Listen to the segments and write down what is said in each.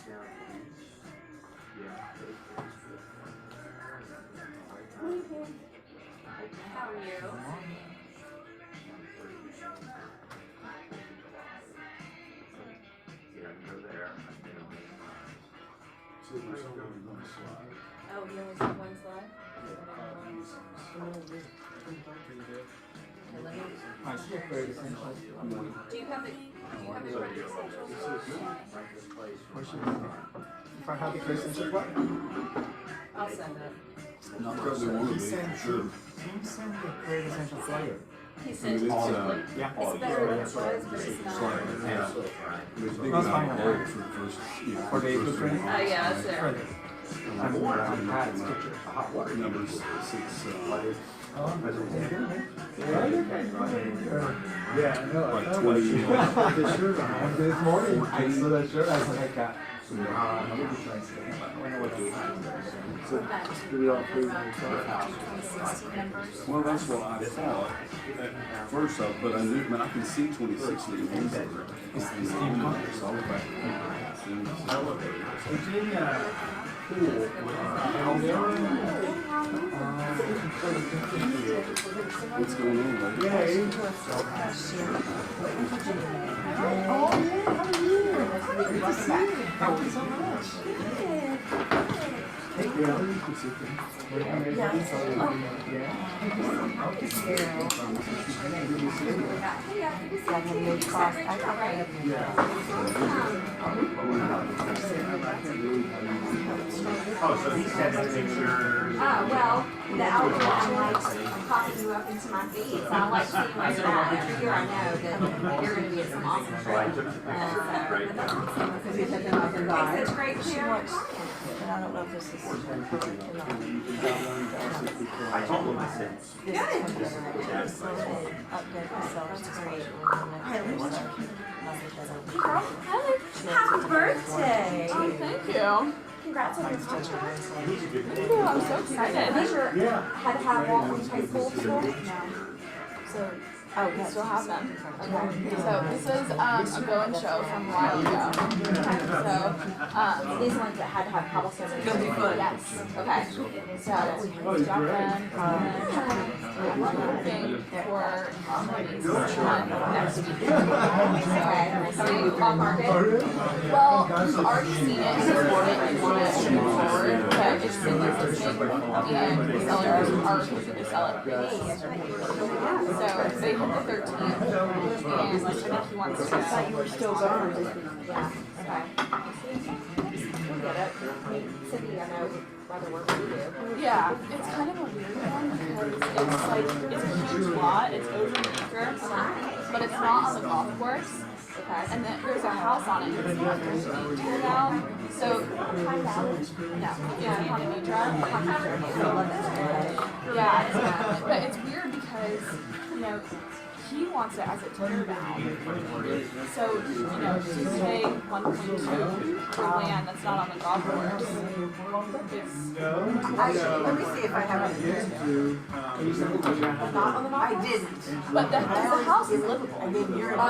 How are you? Oh, you only have one slide? I still very essential. Do you have the credit essentials? If I have the credit essential, what? I'll send it. Not probably one of these, for sure. Can you send the credit essential flyer? He sent it It's, to me. Yeah. It's better than it was, but it's not. It's big That's fine. enough for the first, For the April training? Oh, yeah, it's there. Credit. I'm more on Pat's picture. numbers 6, Yeah, I know. like 20. This morning, I saw that shirt. I was like, Do we all approve of the 2016 numbers. Well, that's what I thought at first, but I knew, I can see 26 in the newspaper. It's Steve Congress. So I was like, Virginia Pool. what's going on, buddy? Yeah, Thank you so much. Thank you. Oh, so he sent a picture. Well, the algorithm likes popping you up into my feed, so I like seeing what's that. Every year I know that you're going to be at some awesome trip. Makes such great parent content. I don't know if this is. I told him, I said, Update myself. That's great. Happy birthday! Oh, thank you. Congrats on your contract. he's a good Thank kid. you, I'm so excited. These are Yeah. had to have Walton High School still? No. So, Oh, we still have them. Okay. So this is a go and show from a while ago. So these ones that had to have cobblestone. It's gonna be fun. Yes. Okay. So we drop them. I'm looking for these next week. So we off market. Well, we've already seen it and support it and want it to move forward, but it's been existing and the sellers are looking to sell it. So they hit the 13th, and I think he wants to. I thought you were still gone. Yeah, okay. We'll get it. Cindy, I know, rather work we do. Yeah, it's kind of a weird one because it's like, it's a huge lot, it's over an acre, but it's not on the golf course. Okay, and then there's a house on it, it's not going to be tear down, so, no, yeah, Hanamidra. Yeah, but it's weird because, you know, he wants it as a tear down. So, you know, to pay 1.2 for land that's not on the golf course is, Actually, let me see if I have it. I didn't. but the house is livable. I mean, you're. Oh,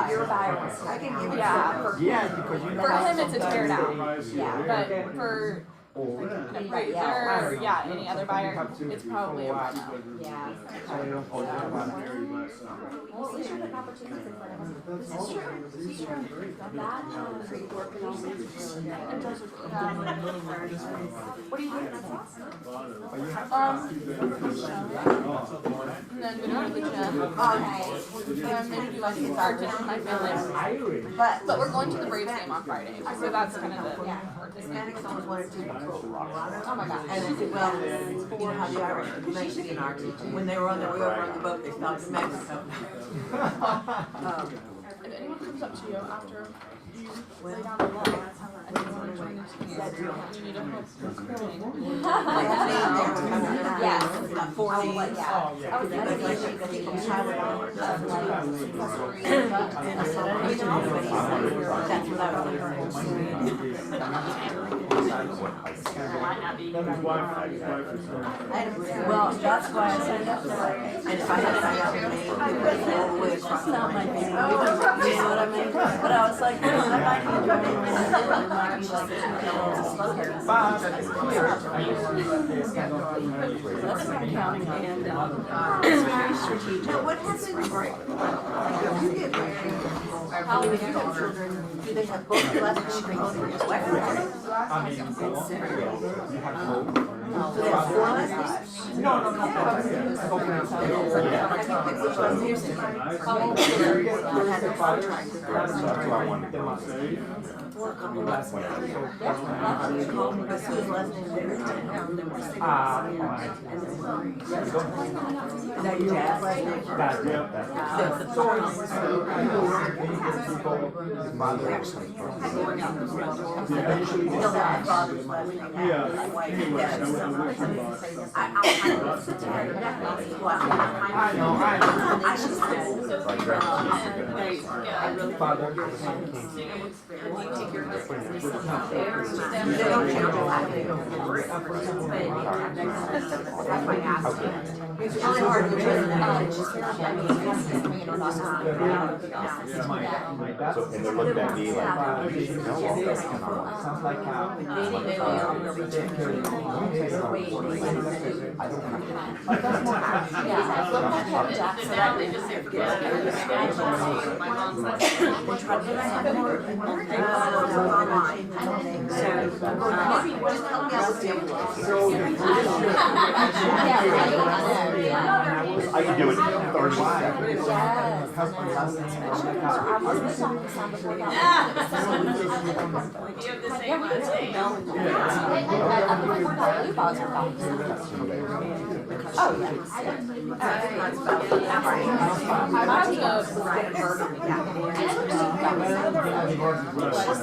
you're a buyer. I can give it. Yeah. Yeah, because you know. For him, it's a tear down. Yeah. But for right there, yeah, any other buyer, it's probably a buy now. Yeah. Well, we should have opportunities in front of us. This is true. This is true. That, free work and all that is really good. What are you doing? That's awesome. And then we go to the gym. Okay. And then maybe do like a dinner with my family. But, But we're going to the Braves game on Friday, so that's kind of the Hispanics always wanted to. Oh my gosh. And I said, well, you know how the Irish are Mexican are. When they were on their way over on the boat, they stopped in Mexico. If anyone comes up to you after you lay down the law and you want to join the team, you need a help recruiting. yes. About 4 days. Yeah. I was thinking like people travel of like, And I said, I don't know anybody. That's what I was well, that's why I signed up for it. And if I had signed up for it, I would have all the way across the line. You know what I mean, but I was like, no, that might be good. It might be like that's kind of counting and it's very strategic. Now, what happens, like, you get married, How many children, do they have both last names or just one? I mean, you have hope. Do they have four last names? No, Have you picked which last names? How old are they? Has a contract. Four couple last names. That's what last names call me, but whose last name is it? Is that your dad's last name? So the Thorns. He'll have father's last name. My wife and dad's. It's really hard to So, and they're looking at me like, sounds like how. I can do it in 30 seconds.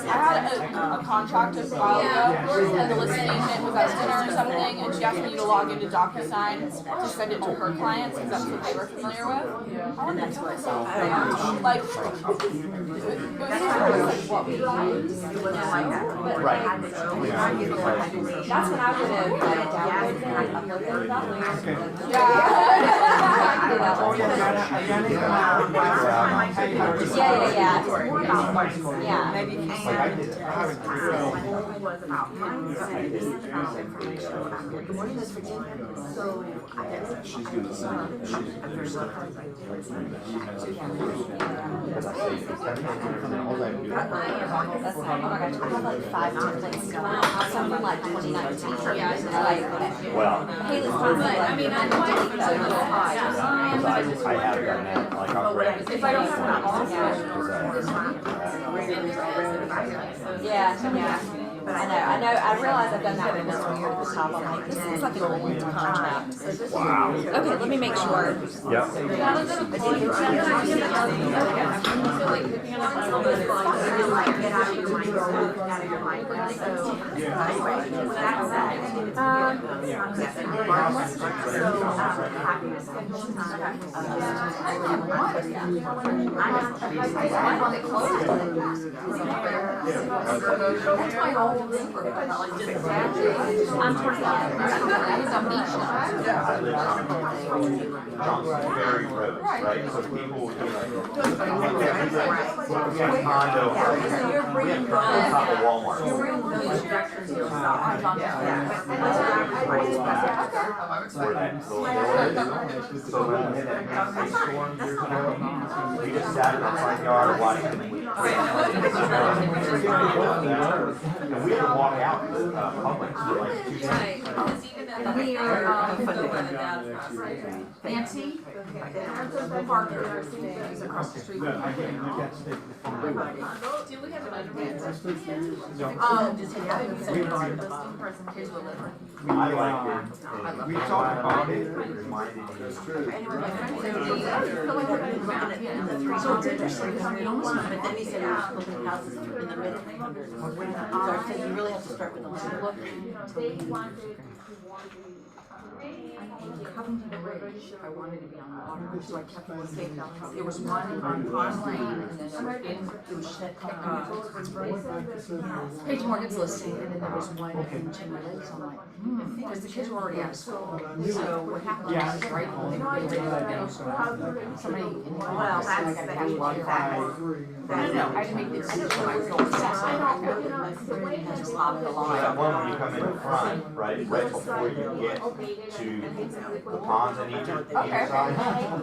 I had a contract a while ago, and the listing agent was at dinner or something, and she asked me to log into DocuSign to send it to her clients, because that's what they were familiar with. And that's what I saw. Like, it was what we used. Right. That's when I would have downloaded and uploaded that. Yeah. Maybe Like I did. She's gonna send it. Something like 2019. Well, Haley's probably, I mean, I know I have done that, like I've read. if I don't have yeah. I know, I realize I've done that one that's weird at the top, I'm like, this is like an old contract. Wow. Okay, let me make sure. Yep. That's my whole thing for it. I'm towards the end. It's a beach. Very roads, right? So people would be like, we have a condo, we have on top of Walmart. So we just sat in the front yard watching them. And we had to walk out to Publix for like 2 seconds. we are, Nancy, Parker, is across the street. Do we have an I liked it. We talked about it, it reminded me. So it's interesting, because we almost, but then he said he was flipping houses in the mid-hundreds. So I said, you really have to start with the land. They wanted to Covington Bridge, I wanted to be on the water, so I kept looking. There was one on Pond Lane, and then it was Page Morgan's listing, and then there was one in Timber Lakes. I'm like, because the kids were already out of school. So what happened was right when they were getting ready to go, somebody in the office, I got to do one back. No, I had to make the decision. I was going to just lock the line. That one when you come in the front, right before you get to the ponds on each side.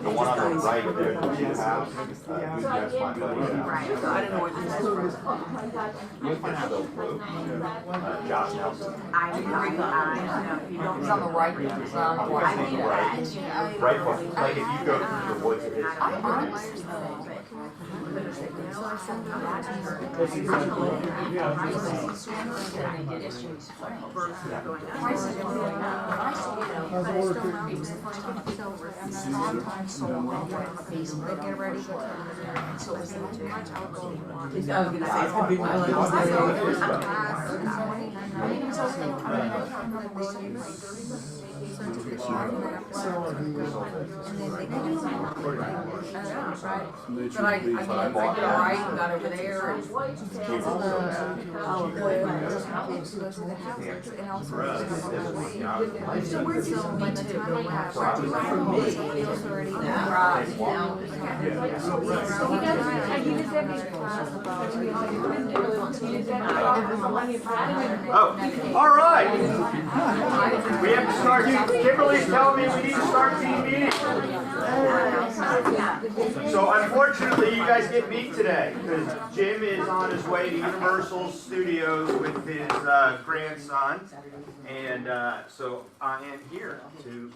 The one on the right there, the new house, that's my buddy. Right, so I didn't know what this was. Which one's so blue? Josh Nelson. I don't know if you don't. It's on the right, it's on the I think right, right before, like if you go through the woods, it is. But I did alright, got over there and kids in So where'd you meet to go last? Oh, all right. We have to start. Kimberly's telling me we need to start team meeting. So unfortunately, you guys get me today because Jim is on his way to Universal Studios with his grandson, and so I am here to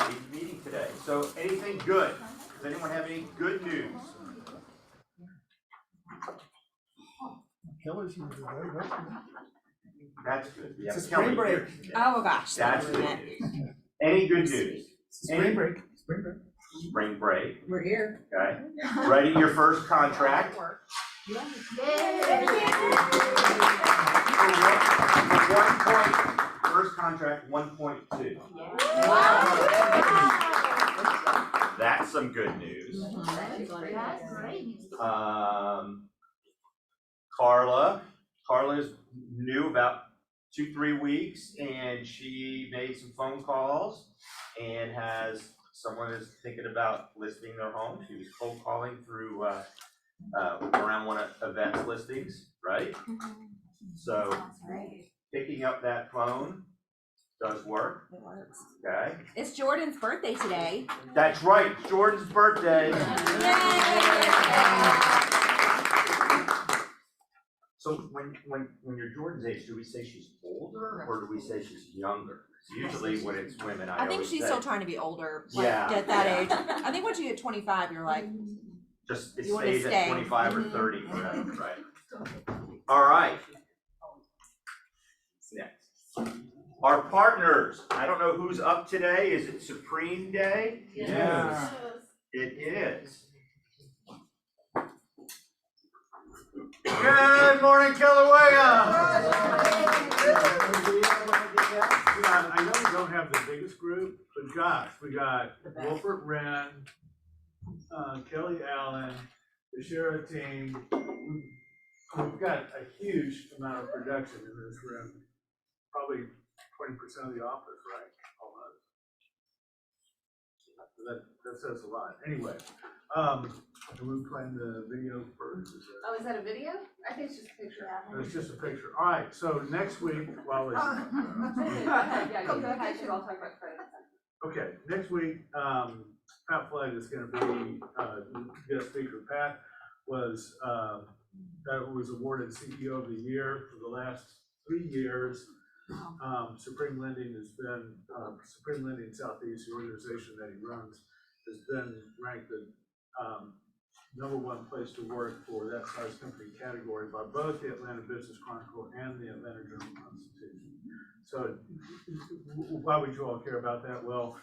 lead the meeting today. So anything good? Does anyone have any good news? Killers usually go, that's good. That's good. We have It's a Kelly spring break. here today. Oh gosh. That's good news. Any good news? Spring break, spring break. Spring break, we're here. okay? Writing your first contract. First contract, 1.2. That's some good news. Carla's new about 2-3 weeks, and she made some phone calls and has someone is thinking about listing their home. She was cold calling through around one of events listings, right? So picking up that phone does work. It works. Okay. It's Jordan's birthday today. That's right, Jordan's birthday. So when you're Jordan's age, do we say she's older or do we say she's younger? Usually when it's women, I think always she's say, still trying to be older, like, Yeah, at that yeah. age. I think once you get 25, you're like, just it you wanna stays at stay. 25 or Mhm. 30, whatever, right? All right. Next. Our partners. I don't know who's up today. Is it Supreme Day? Yeah. It is. Good morning, Kilauea. I know we don't have the biggest group, but gosh, we got Wilford Wren, Kelly Allen, the Shara team. We've got a huge amount of production in this room. Probably 20% of the office, right? Almost. That says a lot. Anyway, are we playing the video first? Oh, is that a video? I think it's just a picture. It's just a picture. All right, so next week, while it's, Yeah, go ahead, I'll talk about credit. okay, next week, Pat Flood is gonna be, guest speaker. Pat was, awarded CEO of the Year for the last 3 years. Supreme Lending has been, Supreme Lending Southeast, the organization that he runs, has been ranked the #1 place to work for that size company category by both the Atlanta Business Chronicle and the Atlanta Journal-Constitution. So why would you all care about that? Well,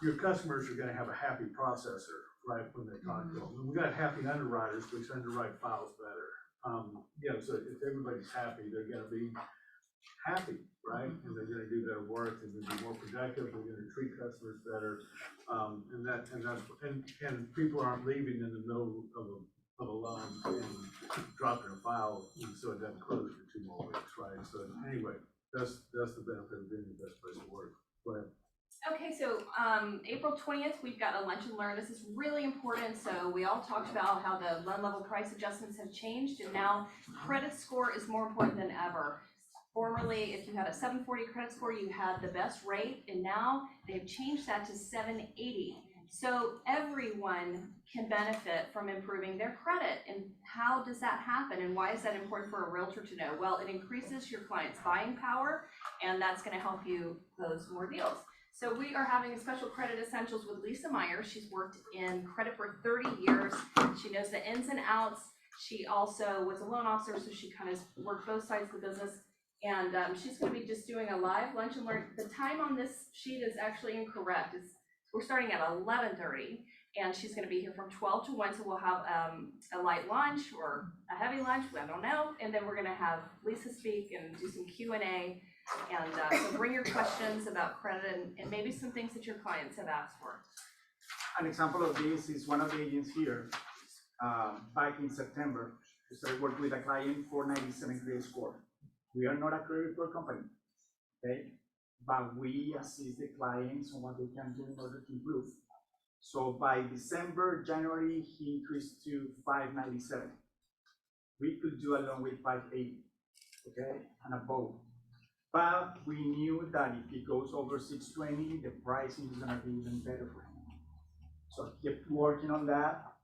your customers are gonna have a happy processor, right, when they talk to them. We got happy underwriters, which underwrite files better. So if everybody's happy, they're gonna be happy, right? And they're gonna do better work, they're gonna be more productive, they're gonna treat customers better. And people aren't leaving in the middle of a loan and dropping a file so it doesn't close for 2 more weeks, right? So anyway, that's the benefit of being the best place to work. Go ahead. Okay, so April 20th, we've got a lunch and learn. This is really important. So we all talked about how the loan level price adjustments have changed, and now credit score is more important than ever. Formerly, if you had a 740 credit score, you had the best rate, and now they've changed that to 780. So everyone can benefit from improving their credit. And how does that happen, and why is that important for a realtor to know? Well, it increases your client's buying power, and that's going to help you close more deals. So we are having a special credit essentials with Lisa Meyer. She's worked in credit for 30 years. She knows the ins and outs. She also was a loan officer, so she kind of worked both sides of the business. And she's going to be just doing a live lunch and learn. The time on this sheet is actually incorrect. We're starting at 11:30, and she's going to be here from 12 to 1. So we'll have a light lunch or a heavy lunch, I don't know. And then we're going to have Lisa speak and do some Q&A. And so bring your questions about credit and maybe some things that your clients have asked for. An example of this is one of the agents here, back in September, we started working with a client for 97 credit score. We are not a credit report company, okay? But we assist the clients on what they can do in order to improve. So by December, January, he increased to 597. We could do a loan with 580, okay, and above. But we knew that if he goes over 620, the pricing is gonna be even better for him. So he kept working on that,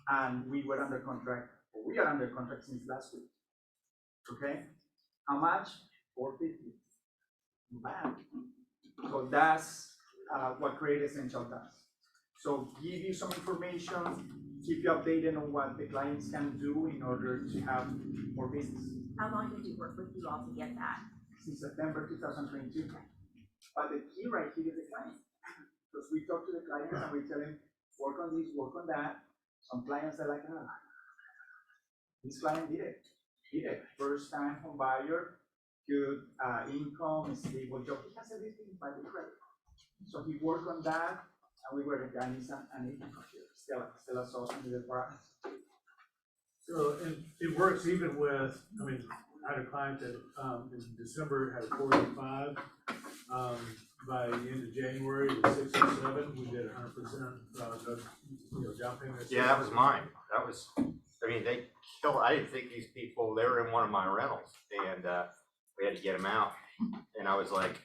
and we were under contract, or we are under contract since last week, okay? How much? 450. Bad. So that's what Credit Essential does. So give you some information, keep you updated on what the clients can do in order to have more business. How long did you work with you all to get that? Since September 2022. But the key right here is the client. Because we talk to the clients and we tell them, work on this, work on that. Some clients are like, this client did it. First time home buyer, good income, stable job. He has everything by the credit. So he worked on that, and we were the guys and agent here. Stella Sauce in the department. So it works even with, I had a client that in December had a 485. By the end of January, it was 607. We did 100% down payment. Yeah, that was mine. That was, they killed, I didn't think these people, they were in one of my rentals, and we had to get them out. And I was like,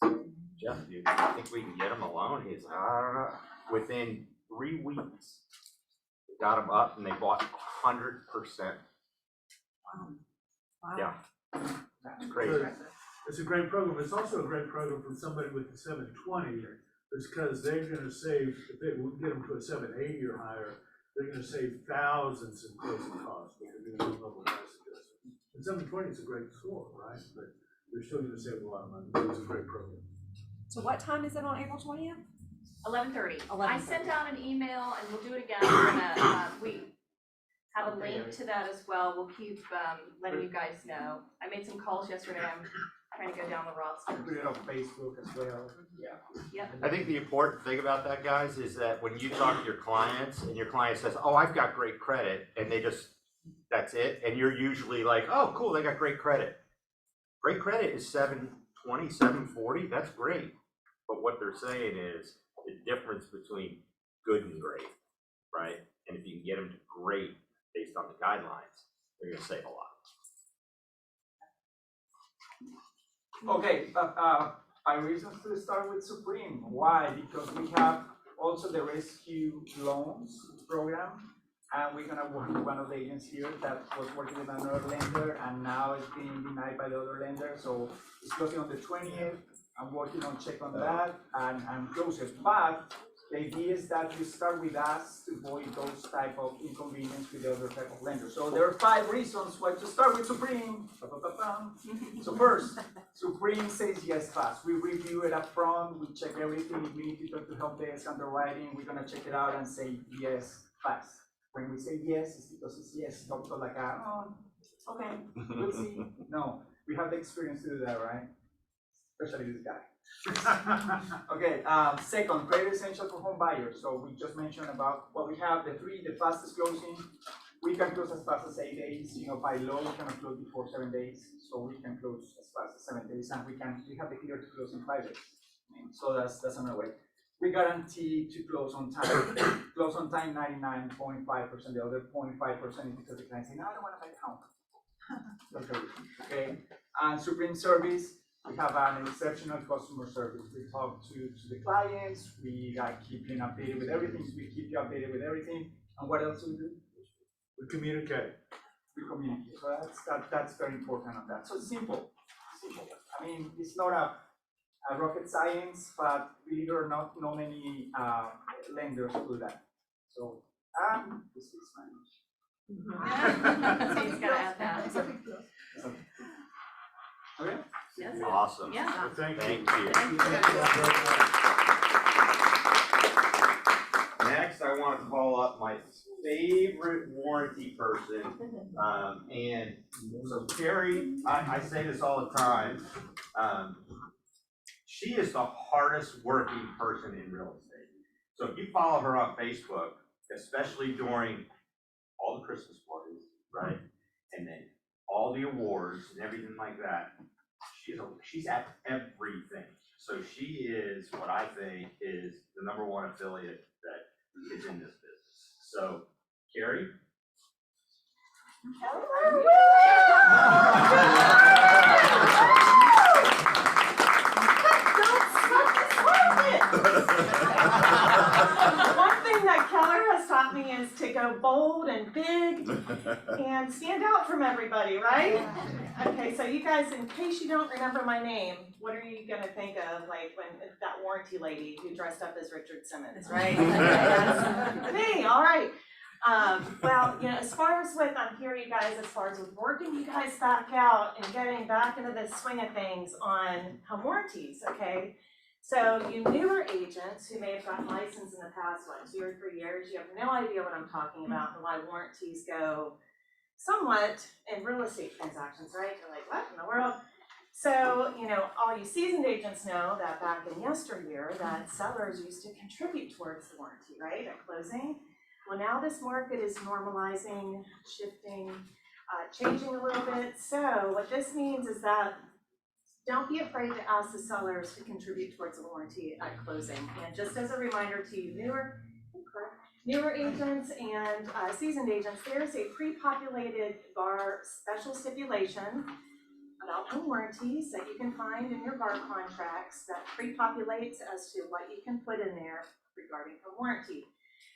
Jeff, do you think we can get them alone? He's like, I don't know. Within 3 weeks, we got them up and they bought 100%. Wow. Yeah, that's crazy. It's a great program. It's also a great program for somebody with the 720, because they're gonna save, if they would get them to a 780 or higher, they're gonna save thousands in closing costs because they're doing level price adjustment. And 720 is a great score, right? But they're still gonna save a lot of money. It's a great program. So what time is it on April 20th? 11:30. I sent out an email, and we'll do it again. We're gonna, we have a link to that as well. We'll keep letting you guys know. I made some calls yesterday. I'm trying to go down the roster. Put it on Facebook as well. Yep. I think the important thing about that, guys, is that when you talk to your clients and your client says, oh, I've got great credit, and they just, that's it, and you're usually like, oh, cool, they got great credit. Great credit is 720, 740, that's great. But what they're saying is the difference between good and great, right? And if you can get them to great based on the guidelines, they're gonna save a lot. Okay, but I reasons to start with Supreme. Why? Because we have also the rescue loans program, and we're gonna work with one of the agents here that was working with another lender, and now it's being denied by the other lender. So it's closing on the 20th. I'm working on check on that and close it. But the idea is that you start with us to avoid those type of inconvenience with the other type of lenders. So there are 5 reasons why to start with Supreme. So first, Supreme says yes fast. We review it up front, we check everything. If we need to talk to help desk underwriting, we're gonna check it out and say yes fast. When we say yes, it's because it's yes. Don't go like, oh, okay, we'll see. No, We have the experience to do that, right? Especially this guy. Okay, second, credit essential for home buyers. So we just mentioned about what we have, the fastest closing. We can close as fast as 8 days, by law, we cannot close before 7 days. So we can close as fast as 7 days, and we have the clear to close in 5 days. So that's another way. We guarantee to close on time. Close on time 99.5%, the other 0.5% is because the client say, no, I don't want to buy the home. Okay, and Supreme Service, we have an exceptional customer service. We talk to the clients, we keep you updated with everything, and what else do we do? We communicate. We communicate, so that's very important on that. So simple. I mean, it's not a rocket science, but believe it or not, many lenders do that. So, this is Spanish. So he's gotta add that. Okay? Yes. Awesome. Yeah. Thank you. Thank you. Next, I want to call up my favorite warranty person. And so Carrie, I say this all the time. She is the hardest working person in real estate. So if you follow her on Facebook, especially during all the Christmas parties, right? And then all the awards and everything like that, she's at everything. So she is what I think is the #1 affiliate that is in this business. So, Carrie? One thing that Keller has taught me is to go bold and big and stand out from everybody, right? Okay, so you guys, in case you don't remember my name, what are you gonna think of, like, when that warranty lady who dressed up as Richard Simmons, right? That's me, all right. Well, as far as with, I'm here, you guys, as far as with working you guys back out and getting back into the swing of things on home warranties, okay? So you newer agents who may have gotten licensed in the past, 2 or 3 years, you have no idea what I'm talking about and why warranties go somewhat in real estate transactions, right? You're like, what in the world? So, all you seasoned agents know that back in yesteryear, that sellers used to contribute towards the warranty, right, at closing. Well, now this market is normalizing, shifting, changing a little bit. So what this means is that don't be afraid to ask the sellers to contribute towards the warranty at closing. And just as a reminder to you newer agents and seasoned agents, there's a pre-populated VAR special stipulation about home warranties that you can find in your VAR contracts that pre-populates as to what you can put in there regarding home warranty.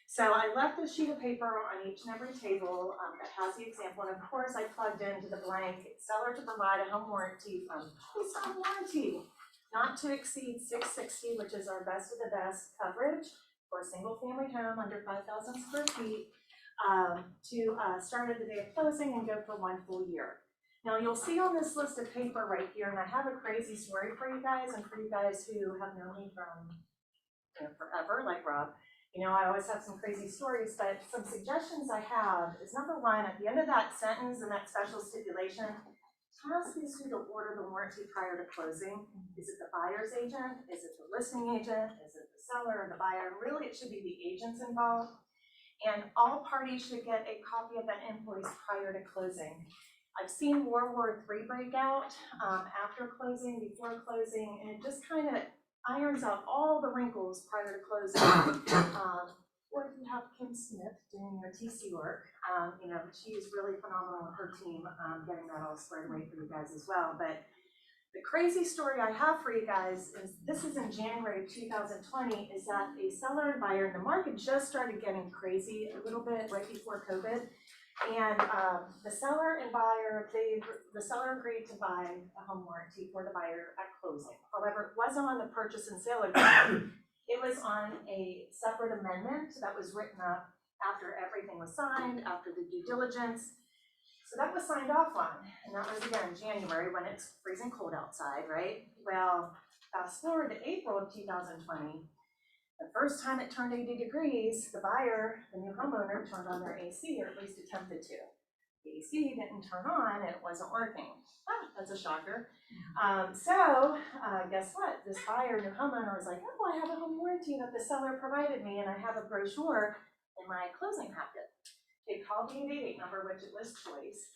So I left a sheet of paper on each and every table that has the example, and of course I plugged into the blank seller to provide a home warranty from Home Warranty, not to exceed $660, which is our best of the best coverage for a single family home under 5,000 square feet to start at the day of closing and go for 1 full year. Now you'll see on this list of paper right here, and I have a crazy story for you guys, and for you guys who have known me from forever, like Rob. I always have some crazy stories, but some suggestions I have is, #1, at the end of that sentence and that special stipulation, ask these who to order the warranty prior to closing. Is it the buyer's agent? Is it the listing agent? Is it the seller or the buyer? Really, it should be the agents involved. And all parties should get a copy of that invoice prior to closing. I've seen World War III break out after closing, before closing, and it just kind of irons out all the wrinkles prior to closing. Or if you have Kim Smith doing your TC work, she is really phenomenal with her team, getting that all squared away for you guys as well. But the crazy story I have for you guys is, this is in January of 2020, is that a seller and buyer, and the market just started getting crazy a little bit right before COVID. And the seller and buyer, the seller agreed to buy a home warranty for the buyer at closing. However, it wasn't on the purchase and sale agreement. It was on a separate amendment that was written up after everything was signed, after the due diligence. So that was signed off on, and that was again January when it's freezing cold outside, right? Well, fast forward to April of 2020. The first time it turned 80 degrees, the buyer, the new homeowner, turned on their AC, or at least attempted to. the AC didn't turn on and it wasn't working. Ah, that's a shocker. Guess what? This buyer, new homeowner, was like, oh, I have a home warranty that the seller provided me, and I have a brochure in my closing packet. They called the 888 number, which it was Choice,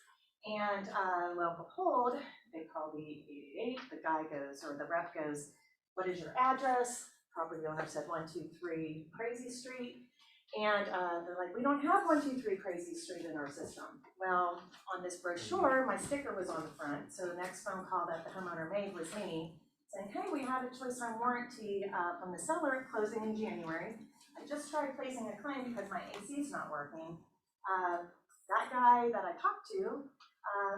and lo and behold, they call the 888. The guy goes, or the rep goes, what is your address? Property owner said 123 Crazy Street. And they're like, we don't have 123 Crazy Street in our system. Well, on this brochure, my sticker was on the front. So the next phone call that the homeowner made was me saying, hey, we had a Choice Home warranty from the seller at closing in January. I just tried placing a claim because my AC is not working. That guy that I talked to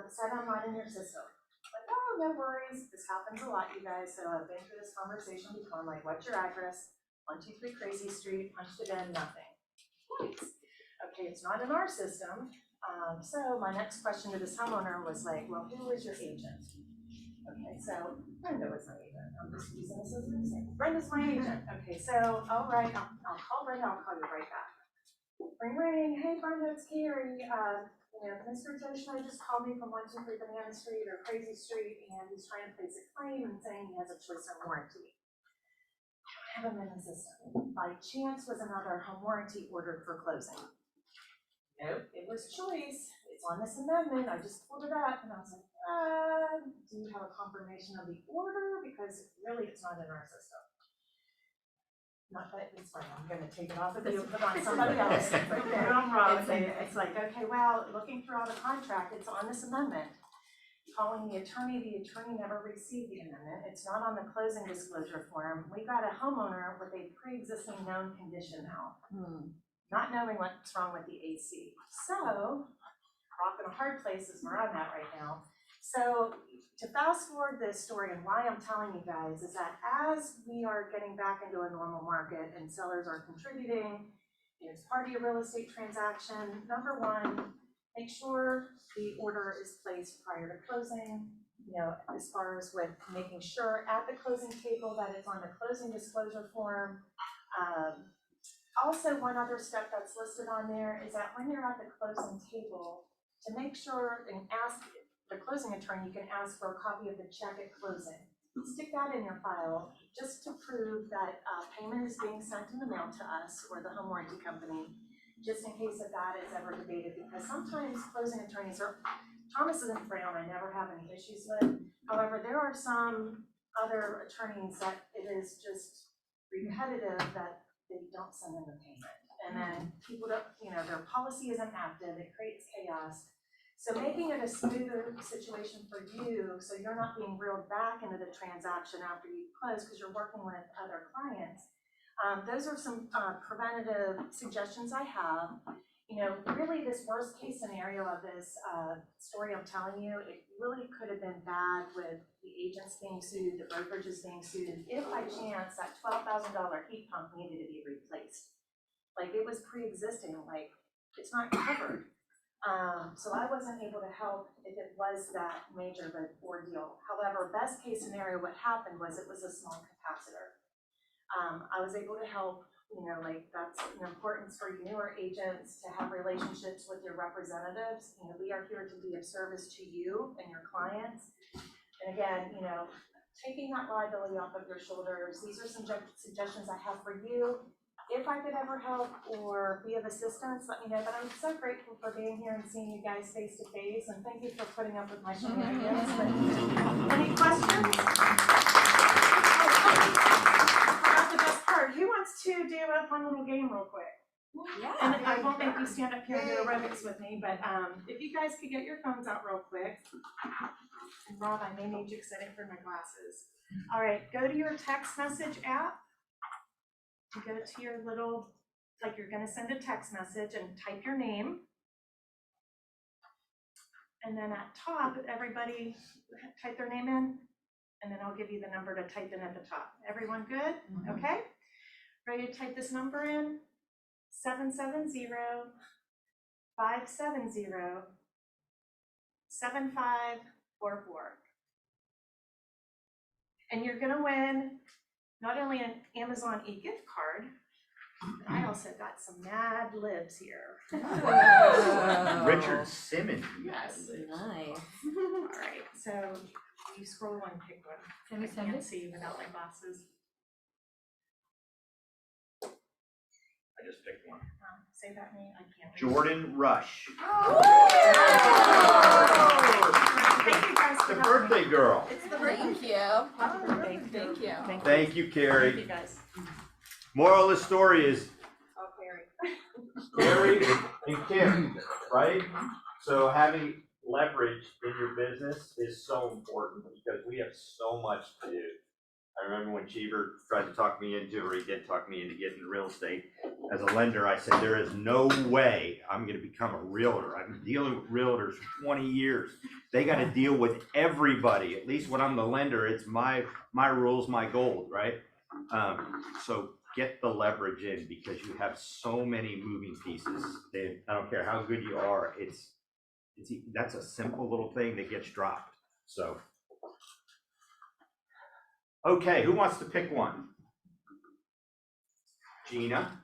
said I'm not in your system. Like, oh, no worries. This happens a lot, you guys. So I've been through this conversation before. I'm like, what's your address? 123 Crazy Street, punched it in, nothing. Okay, it's not in our system. So my next question to this homeowner was like, well, who is your agent? Okay, so Brenda was my agent. I'm just using this as an example. Brenda's my agent. Okay, so all right, I'll call Brenda. I'll call you right back. Ring, ring. Hey, Brenda, it's Carrie. Mr. Joshua just called me from 123 Banana Street or Crazy Street, and he's trying to place a claim and saying he has a Choice Home warranty. I have him in the system. By chance, was another home warranty ordered for closing? Nope, it was Choice. It's on this amendment. I just pulled it up and I was like, do you have a confirmation of the order? Because really it's not in our system. Not that it's fine, I'm gonna take it off of you and put it on somebody else. It's like, okay, well, looking through all the contract, it's on this amendment. Calling the attorney never received the amendment. It's not on the closing disclosure form. We got a homeowner with a pre-existing known condition now. Not knowing what's wrong with the AC. So, rock in a hard place is where I'm at right now. So, to fast forward this story and why I'm telling you guys is that as we are getting back into a normal market and sellers are contributing, it's part of your real estate transaction, number one, make sure the order is placed prior to closing, as far as with making sure at the closing table that it's on the closing disclosure form. Also, one other step that's listed on there is that when you're at the closing table, to make sure and ask the closing attorney, you can ask for a copy of the check at closing. Stick that in your file just to prove that payment is being sent in the mail to us or the home warranty company, just in case that is ever debated, because sometimes closing attorneys are, Thomas isn't Brown, I never have any issues with. However, there are some other attorneys that it is just repetitive that they don't send in the payment. And then people don't, their policy isn't active, it creates chaos. So making it a smoother situation for you, so you're not being reeled back into the transaction after you close because you're working with other clients. Those are some preventative suggestions I have. Really this worst case scenario of this story I'm telling you, it really could have been bad with the agents being sued, the brokerages being sued, if by chance that $12,000 heat pump needed to be replaced. Like it was pre-existing, like it's not covered. So I wasn't able to help if it was that major of an ordeal. However, best case scenario, what happened was it was a small capacitor. I was able to help, that's an importance for you newer agents to have relationships with your representatives. We are here to be of service to you and your clients. And again, taking that liability off of your shoulders, these are some suggestions I have for you. If I could ever help or be of assistance, let me know. But I'm so grateful for being here and seeing you guys face to face. And thank you for putting up with my shenanigans. Any questions? That's the best part. Who wants to do a fun little game real quick? Yeah. And I won't make you stand up here and do aerobics with me, but if you guys could get your phones out real quick. And Rob, I may need you because I didn't bring my glasses. All right, go to your text message app. Go to your little, like you're gonna send a text message and type your name. And then at top, everybody type their name in, and then I'll give you the number to type in at the top. Everyone good? Okay? Ready to type this number in? 770-570-7544. And you're gonna win not only an Amazon e-gift card, I also got some mad libs here. Richard Simmons. Yes. Nice. All right, so you scroll and pick one. Can we I send can't it? see without my glasses. I just picked one. Say that name, I can't. read. Jordan Rush, Thank you guys for the helping me. birthday girl. It's the birthday. Thank you. Happy birthday. Thank you. Thank you, Thank you Carrie. guys. Moral of the story is Oh, Mary. Carrie and Kim, right? So having leverage in your business is so important because we have so much to do. I remember when Cheever tried to talk me into, or he did talk me into getting into real estate. As a lender, I said, there is no way I'm gonna become a realtor. I've been dealing with realtors for 20 years. They gotta deal with everybody. At least when I'm the lender, it's my rules, my gold, right? So get the leverage in because you have so many moving pieces. I don't care how good you are, that's a simple little thing that gets dropped, so. Okay, who wants to pick one? Gina?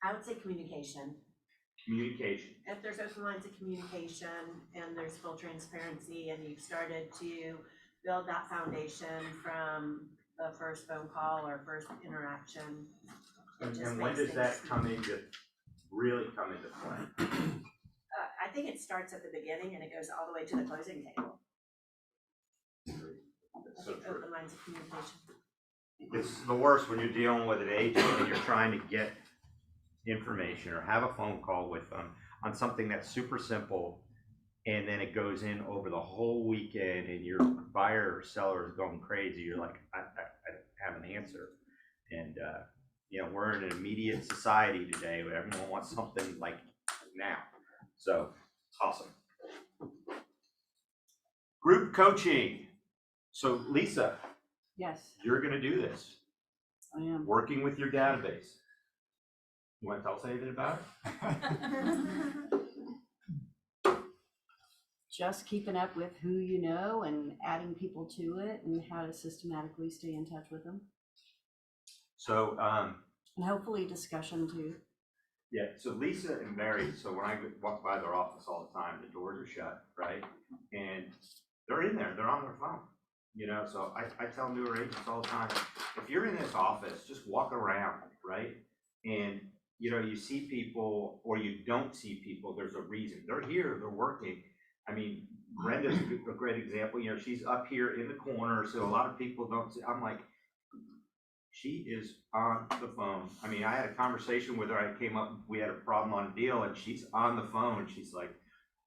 I would say communication. Communication. If there's open lines of communication and there's full transparency and you've started to build that foundation from the first phone call or first interaction. And just when makes does that things- really come into play? I think it starts at the beginning and it goes all the way to the closing table. That's so true. Open lines of communication. It's the worst when you're dealing with an agent and you're trying to get information or have a phone call with them on something that's super simple. And then it goes in over the whole weekend and your buyer or seller is going crazy. You're like, I have an answer. And, we're in an immediate society today where everyone wants something like now. So, awesome. Group coaching. So Lisa, Yes, you're gonna do this, I am. working with your database. You wanna tell us anything about it? Just keeping up with who you know and adding people to it and how to systematically stay in touch with them. So, And hopefully discussion too. yeah, so Lisa and Mary, so when I walk by their office all the time, the doors are shut, right? And they're in there, they're on their phone, so I tell newer agents all the time, if you're in this office, just walk around, right? And, you see people or you don't see people, there's a reason. They're here, they're working. I mean, Brenda's a great example, she's up here in the corner, so a lot of people don't see, I'm like, she is on the phone. I mean, I had a conversation with her, I came up, we had a problem on a deal, and she's on the phone, she's like,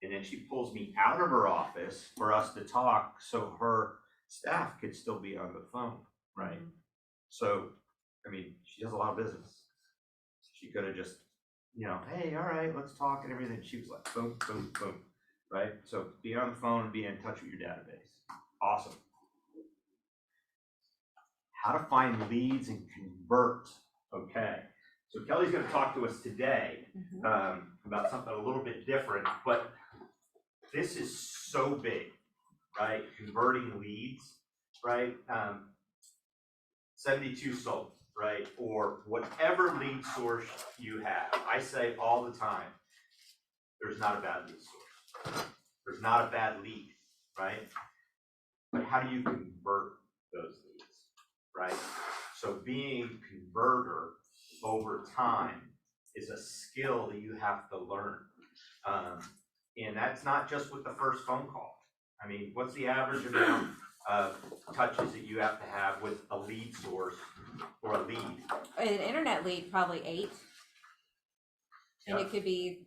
and then she pulls me out of her office for us to talk, so her staff could still be on the phone, right? So, I mean, she does a lot of business. She could have just, hey, all right, let's talk and everything. She was like, boom, boom, boom, right? So be on the phone and be in touch with your database. Awesome. How to find leads and convert. Okay. So Kelly's going to talk to us today about something a little bit different, but this is so big, right? Converting leads, right? 72 sold, right? Or whatever lead source you have. I say all the time, there's not a bad lead source. There's not a bad lead, right? But how do you convert those leads, right? So being a converter over time is a skill that you have to learn. And that's not just with the first phone call. I mean, what's the average amount of touches that you have to have with a lead source or a lead? An internet lead, probably 8. And Yep. it could be,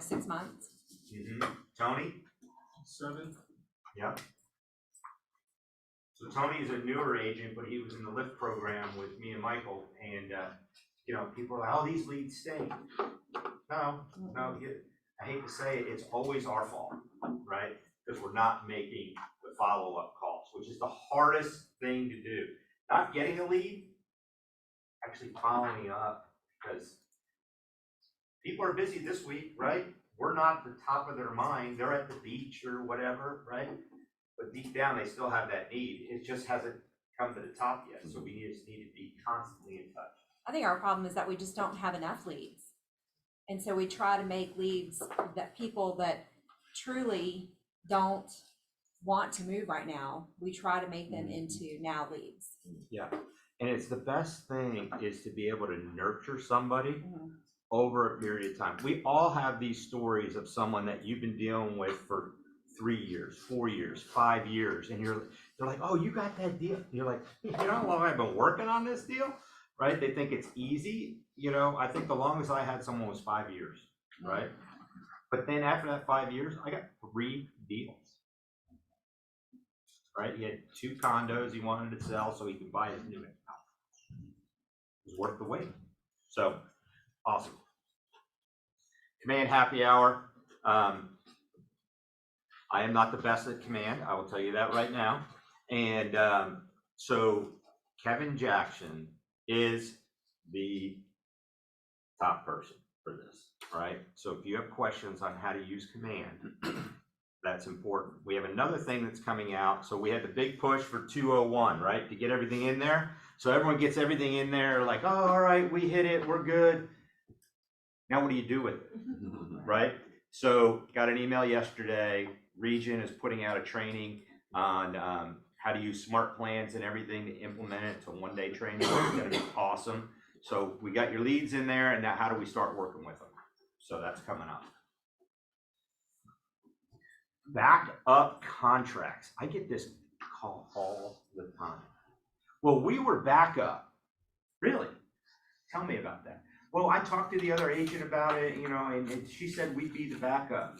6 months. Tony? 7. Yep. So Tony is a newer agent, but he was in the LIFT program with me and Michael, and people are like, oh, these leads stink. No, I hate to say it, it's always our fault, right? Because we're not making the follow-up calls, which is the hardest thing to do. Not getting a lead, actually following up, because people are busy this week, right? We're not at the top of their mind. They're at the beach or whatever, right? But deep down, they still have that need. It just hasn't come to the top yet, so we just need to be constantly in touch. I think our problem is that we just don't have enough leads. And so we try to make leads that people that truly don't want to move right now, we try to make them into now leads. Yeah, and it's the best thing is to be able to nurture somebody Mhm. over a period of time. We all have these stories of someone that you've been dealing with for 3 years, 4 years, 5 years, and they're like, oh, you got that deal. You're like, you know how long I've been working on this deal, right? They think it's easy. You know, I think the longest I had someone was 5 years, right? But then after that 5 years, I got 3 deals, right? He had 2 condos he wanted to sell so he could buy his new house. It was worth the wait. So, awesome. Command happy hour. I am not the best at command, I will tell you that right now. And so Kevin Jackson is the top person for this, right? So if you have questions on how to use command, that's important. We have another thing that's coming out. So we had the big push for 201, right? To get everything in there. So everyone gets everything in there, like, oh, all right, we hit it, we're good. Now what do you do with it, right? So got an email yesterday. Region is putting out a training on how to use smart plans and everything to implement it. It's a 1-day training. It's going to be awesome. So we got your leads in there, and now how do we start working with them? So that's coming up. Backup contracts. I get this call all the time. Well, we were backup. Really? Tell me about that. Well, I talked to the other agent about it, you know, and she said we'd be the backup.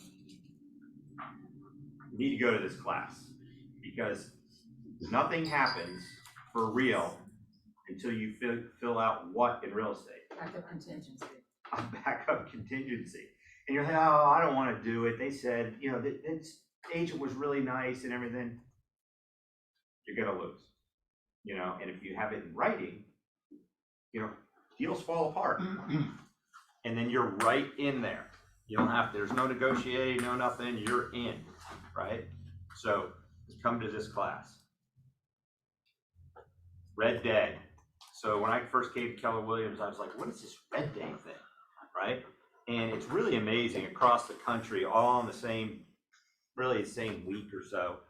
You need to go to this class because nothing happens for real until you fill out what in real estate? Backup contingency. A backup contingency. And you're like, oh, I don't want to do it. They said, you know, this agent was really nice and everything. You're going to lose, you know, and if you have it in writing, you know, deals fall apart. And then you're right in there. You don't have to, there's no negotiating, no nothing, you're in, right? So come to this class. Red Day. So when I first came to Keller Williams, I was like, what is this Red Day thing, right? And it's really amazing across the country, all on the same, really the same week or so,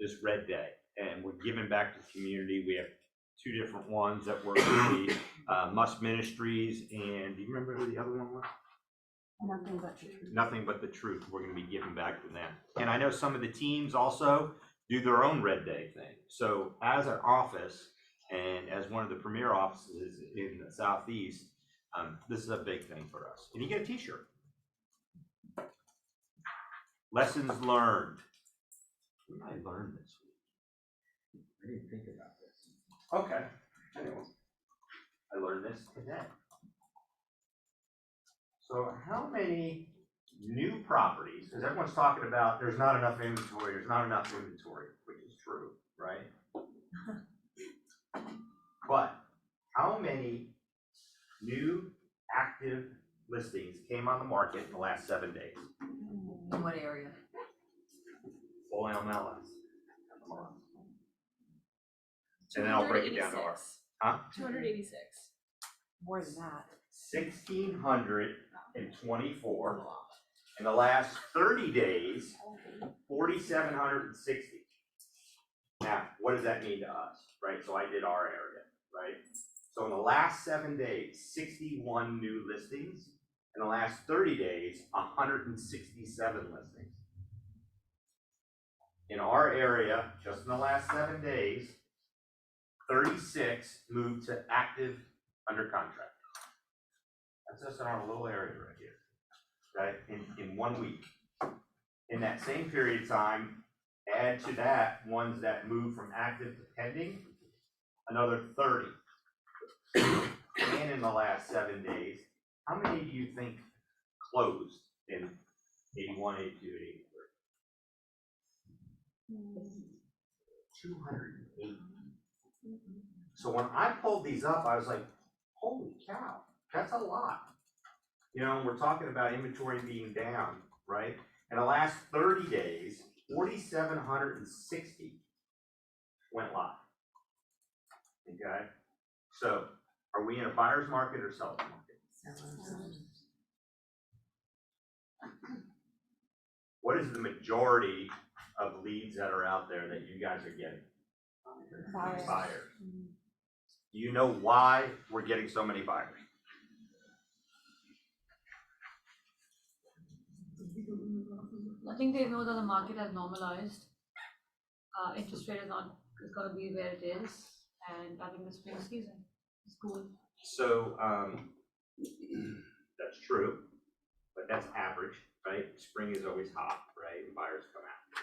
this Red Day. And we're giving back to the community. We have 2 different ones that work with the Musk Ministries, and do you remember who the other one was? Nothing but the truth. Nothing But the Truth. We're going to be giving back to them. And I know some of the teams also do their own Red Day thing. So as an office and as one of the premier offices in the Southeast, this is a big thing for us. And you get a t-shirt. Lessons learned. What did I learn this week? I didn't think about this. Okay. Anyway, I learned this today. So how many new properties, because everyone's talking about there's not enough inventory, which is true, right? But how many new active listings came on the market in the last 7 days? In what area? Full MLS. And then I'll break it down to ours. Huh? 286. More than that. 1,624. In the last 30 days, 4,760. Now, what does that mean to us, right? So I did our area, right? So in the last 7 days, 61 new listings. In the last 30 days, 167 listings. In our area, just in the last 7 days, 36 moved to active under contract. That's just in our little area right here, right? In 1 week. In that same period of time, add to that ones that moved from active to pending, another 30. And in the last 7 days, how many do you think closed in 81, 82, 83? 208. So when I pulled these up, I was like, holy cow, that's a lot. You know, we're talking about inventory being down, right? In the last 30 days, 4,760 went live. Okay, so are we in a buyer's market or seller's market? What is the majority of leads that are out there that you guys are getting? Buyers. Do you know why we're getting so many buyers? I think they know that the market has normalized. Interest rate is gonna be where it is, and I think the spring season is cool. So, that's true, but that's average, right? Spring is always hot, right? And buyers come out.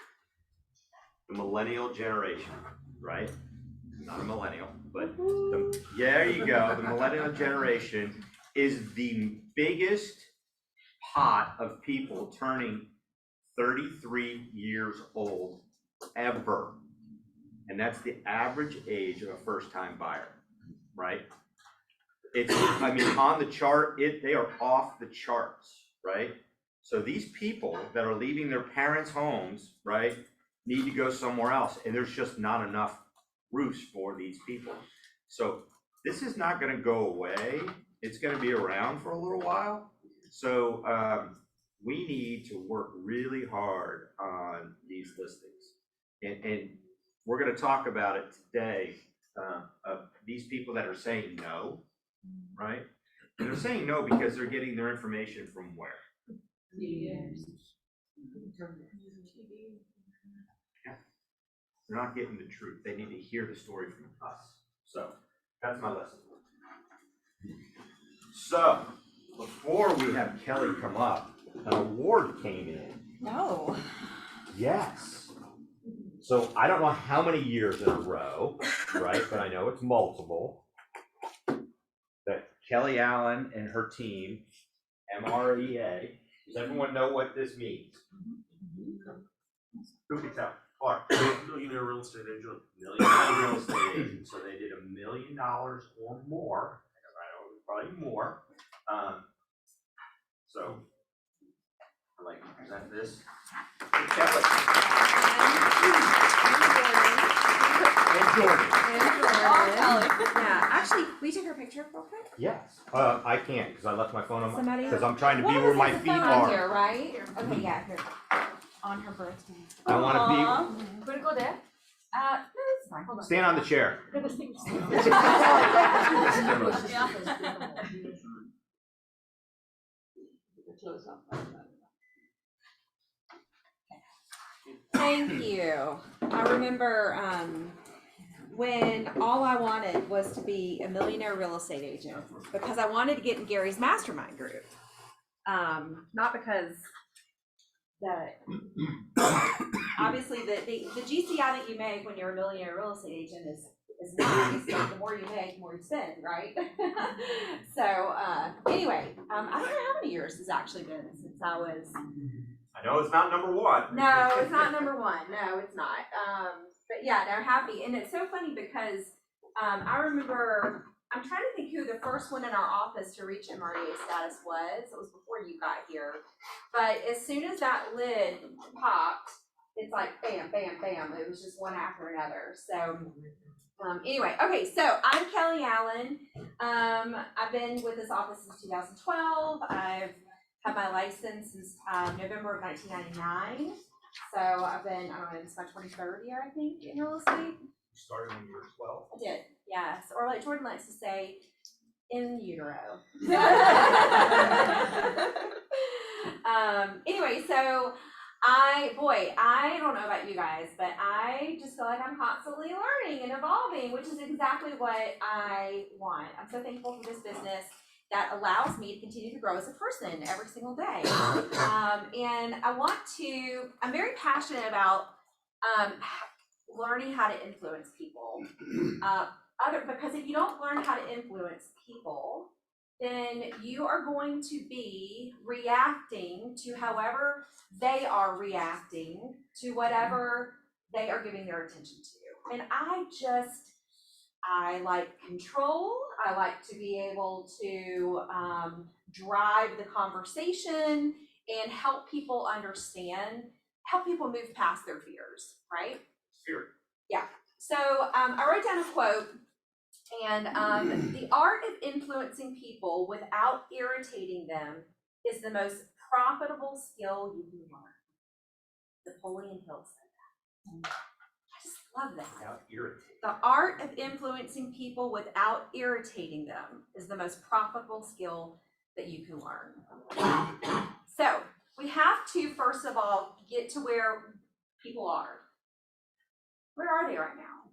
The millennial generation, right? Not a millennial, but there you go. The millennial generation is the biggest pot of people turning 33 years old ever. And that's the average age of a first-time buyer, right? It's, I mean, on the chart, they are off the charts, right? So these people that are leaving their parents' homes, right, need to go somewhere else, and there's just not enough roofs for these people. So this is not gonna go away. It's gonna be around for a little while. So we need to work really hard on these listings. And we're gonna talk about it today, of these people that are saying no, right? And they're saying no because they're getting their information from where? Yeah. They're not getting the truth. They need to hear the story from us. So that's my lesson. So before we have Kelly come up, an award came in. No. Yes. So I don't know how many years in a row, right? But I know it's multiple. That Kelly Allen and her team, MREA. Does everyone know what this means? Who can tell? Clark. Millionaire real estate agent. Millionaire real estate agent. So they did $1 million or more. I know probably more. So I'd like to present this to Kelly. And Jordan. Yeah, actually, we take her picture real quick. Yes. I can't because I left my phone on Somebody- because I'm trying to be What where was my it, the feet phone on are. here, right? Okay, yeah, here. On her birthday. I want to Could it go there? No, it's fine. Hold be on. stand on the chair. Thank you. I remember when all I wanted was to be a millionaire real estate agent because I wanted to get in Gary's mastermind group. Not because obviously the GCI that you make when you're a millionaire real estate agent is nice. Like the more you make, the more you spend, right? So anyway, I don't know how many years it's actually been since I was. I know it's not number one. No, it's not number one. No, it's not. But yeah, no, happy. And it's so funny because I remember, I'm trying to think who the first one in our office to reach MREA status was. It was before you got here. But as soon as that lid popped, it's like bam, bam, bam. It was just one after another. So anyway, okay, so I'm Kelly Allen. I've been with this office since 2012. I've had my license since November of 1999. So I've been, I don't know, it's my 23rd year, I think, in real estate. You started when you were 12. I did, yes. Or like Jordan likes to say, in utero. Anyway, so I don't know about you guys, but I just feel like I'm constantly learning and evolving, which is exactly what I want. I'm so thankful for this business that allows me to continue to grow as a person every single day. And I'm very passionate about learning how to influence people. Because if you don't learn how to influence people, then you are going to be reacting to however they are reacting to whatever they are giving their attention to. And I like control. I like to be able to drive the conversation and help people understand, help people move past their fears, right? Fear. Yeah. So I wrote down a quote And the art of influencing people without irritating them is the most profitable skill you can learn. Napoleon Hill said that. I just love that. Without irritating. The art of influencing people without irritating them is the most profitable skill that you can learn. So we have to, first of all, get to where people are. Where are they right now?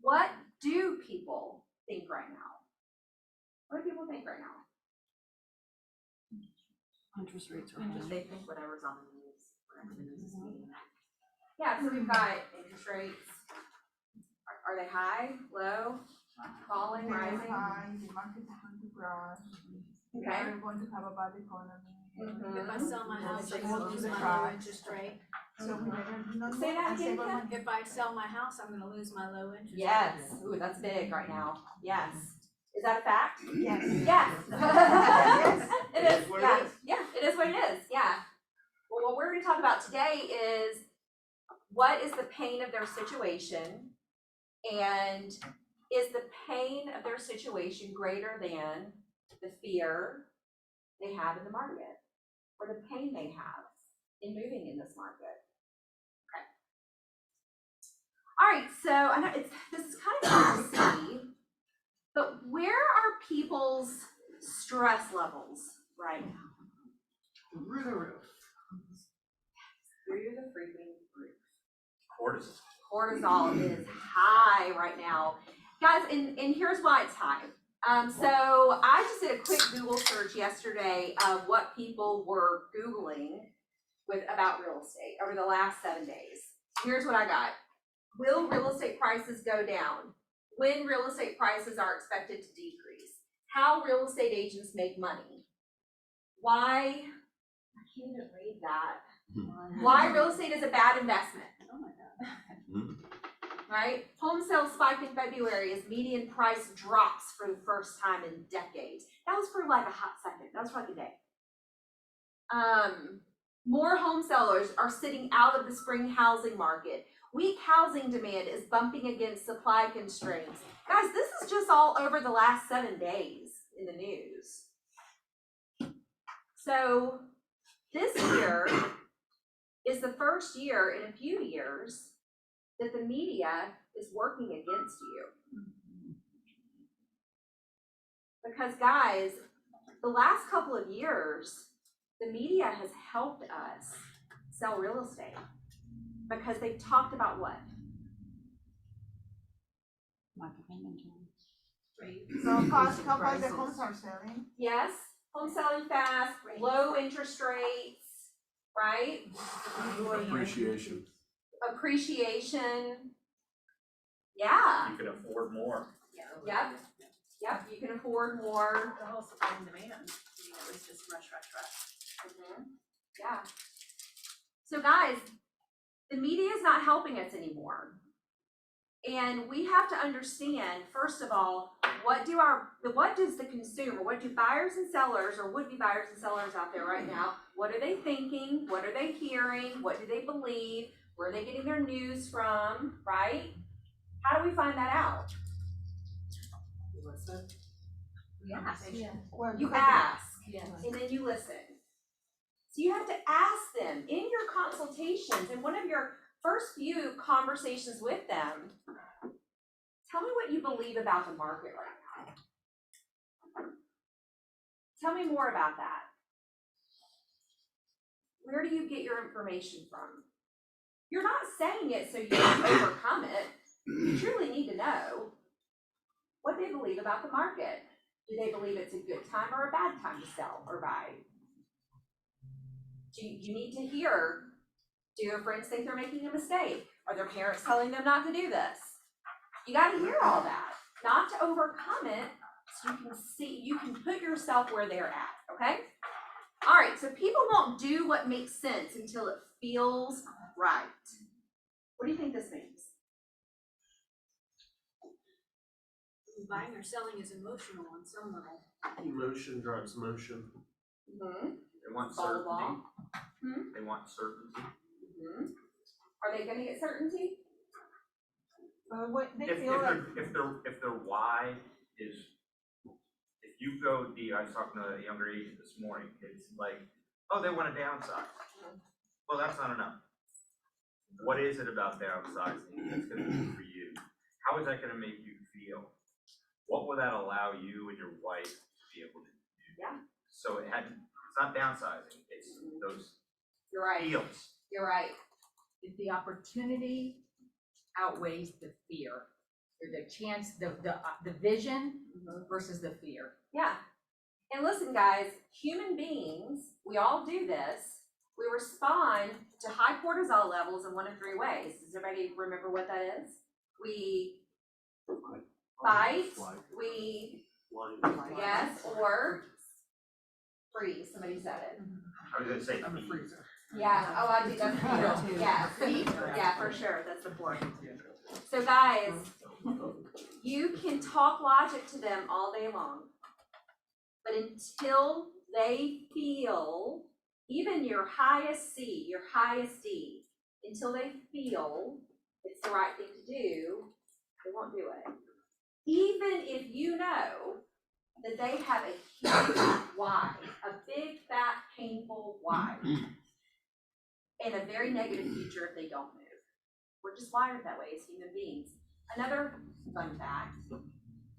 What do people think right now? What do people think right now? Interest rates are high. They think whatever's on the news, whatever the news is saying. Yeah, so we've got interest rates. Are they high, low, falling, rising? The market is going to crash. Okay. We're going to have a bad economy. Mhm. If I sell my house, I'm Go gonna to lose the my crash. low interest rate. So we better not Say that and save again, our Kim? money. If I sell my house, I'm gonna lose my low interest rate. Yes, ooh, that's big right now, yes. Is that a fact? Yes. Yes. Yes. It It is, is what it yeah, is. yeah, it is what it is, yeah. Well, what we're gonna talk about today is what is the pain of their situation? And is the pain of their situation greater than the fear they have in the market? Or the pain they have in moving in this market? Okay. All right, so I know this is kind of hard to see, but where are people's stress levels right now? Through the roof. Through the freaking roof. Cortisol. Cortisol is high right now. Guys, and here's why it's high. So I just did a quick Google search yesterday of what people were Googling about real estate over the last 7 days. Here's what I got. Will real estate prices go down? When real estate prices are expected to decrease? How real estate agents make money? Why, I can't even read that. Why real estate is a bad investment. Oh my God. Right? Home sales spike in February as median price drops for the first time in decades. That was for like a hot second. That was for like a day. More home sellers are sitting out of the spring housing market. Weak housing demand is bumping against supply constraints. Guys, this is just all over the last 7 days in the news. So this year is the first year in a few years that the media is working against you. Because guys, the last couple of years, the media has helped us sell real estate because they've talked about what? So how fast the homes are selling? Yes, home selling fast, low interest rates, right? Appreciation. Appreciation. Yeah. You can afford more. Yep, you can afford more. The whole supply and demand, it was just rush. Yeah. So guys, the media is not helping us anymore. And we have to understand, first of all, what does the consumer, what do buyers and sellers or would-be buyers and sellers out there right now, what are they thinking? What are they hearing? What do they believe? Where are they getting their news from, right? How do we find that out? You ask, and then you listen. So you have to ask them in your consultations, in one of your first few conversations with them, tell me what you believe about the market right now. Tell me more about that. Where do you get your information from? You're not saying it so you can overcome it. You truly need to know what they believe about the market. Do they believe it's a good time or a bad time to sell or buy? You need to hear, do your friends think they're making a mistake? Are their parents telling them not to do this? You got to hear all that, not to overcome it, so you can put yourself where they're at, okay? All right, so people won't do what makes sense until it feels right. What do you think this means? Buying or selling is emotional on some level. Emotion drives motion. Mm-hmm. They want Follow the law. certainty. They want certainty. Mm-hmm. Are they going to get certainty? what they If feel like. their why is, if you go I was talking to a younger agent this morning, it's like, oh, they want to downsize. Well, that's not enough. What is it about downsizing that's gonna do for you? How is that gonna make you feel? What will that allow you and your wife to be able to do? Yeah. So it's not downsizing, it's those You're right, feels. you're right. If the opportunity outweighs the fear, or the chance, the vision versus the fear. Yeah. And listen, guys, human beings, we all do this. We respond to high cortisol levels in one of three ways. Does everybody remember what that is? We fight, we, yes, or freeze. Somebody said it. I was gonna say. I'm a freezer. Yeah, oh, I do, that's fear. Yeah, yeah, for sure, that's the point. So guys, you can talk logic to them all day long, but until they feel, even your highest C, your highest D, until they feel it's the right thing to do, they won't do it. Even if you know that they have a huge why, a big, fat, painful why, and a very negative future if they don't move. We're just wired that way as human beings. Another fun fact,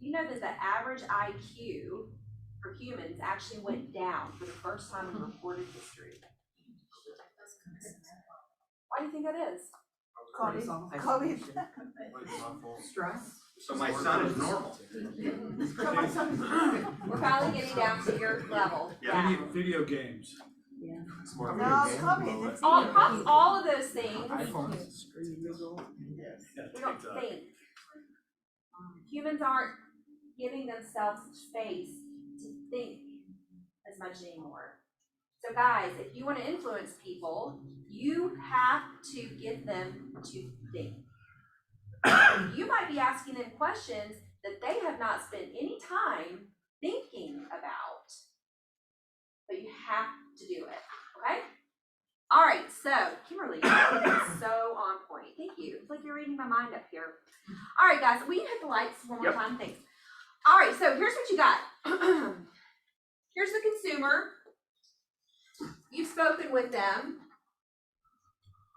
you know that the average IQ for humans actually went down for the first time in recorded history. Why do you think that is? COVID. Stress. So my son is normal. We're finally getting down to your level. Yeah. Video games. No, it's COVID. It's All of those things, iPhones. we don't think. Humans aren't giving themselves space to think as much anymore. So guys, if you want to influence people, you have to get them to think. You might be asking them questions that they have not spent any time thinking about, but you have to do it, okay? All right, so Kimberly, that's so on point. Thank you. It's like you're reading my mind up here. All right, guys, will you hit the lights one more time? Thanks. All right, so here's what you got. Here's the consumer. You've spoken with them.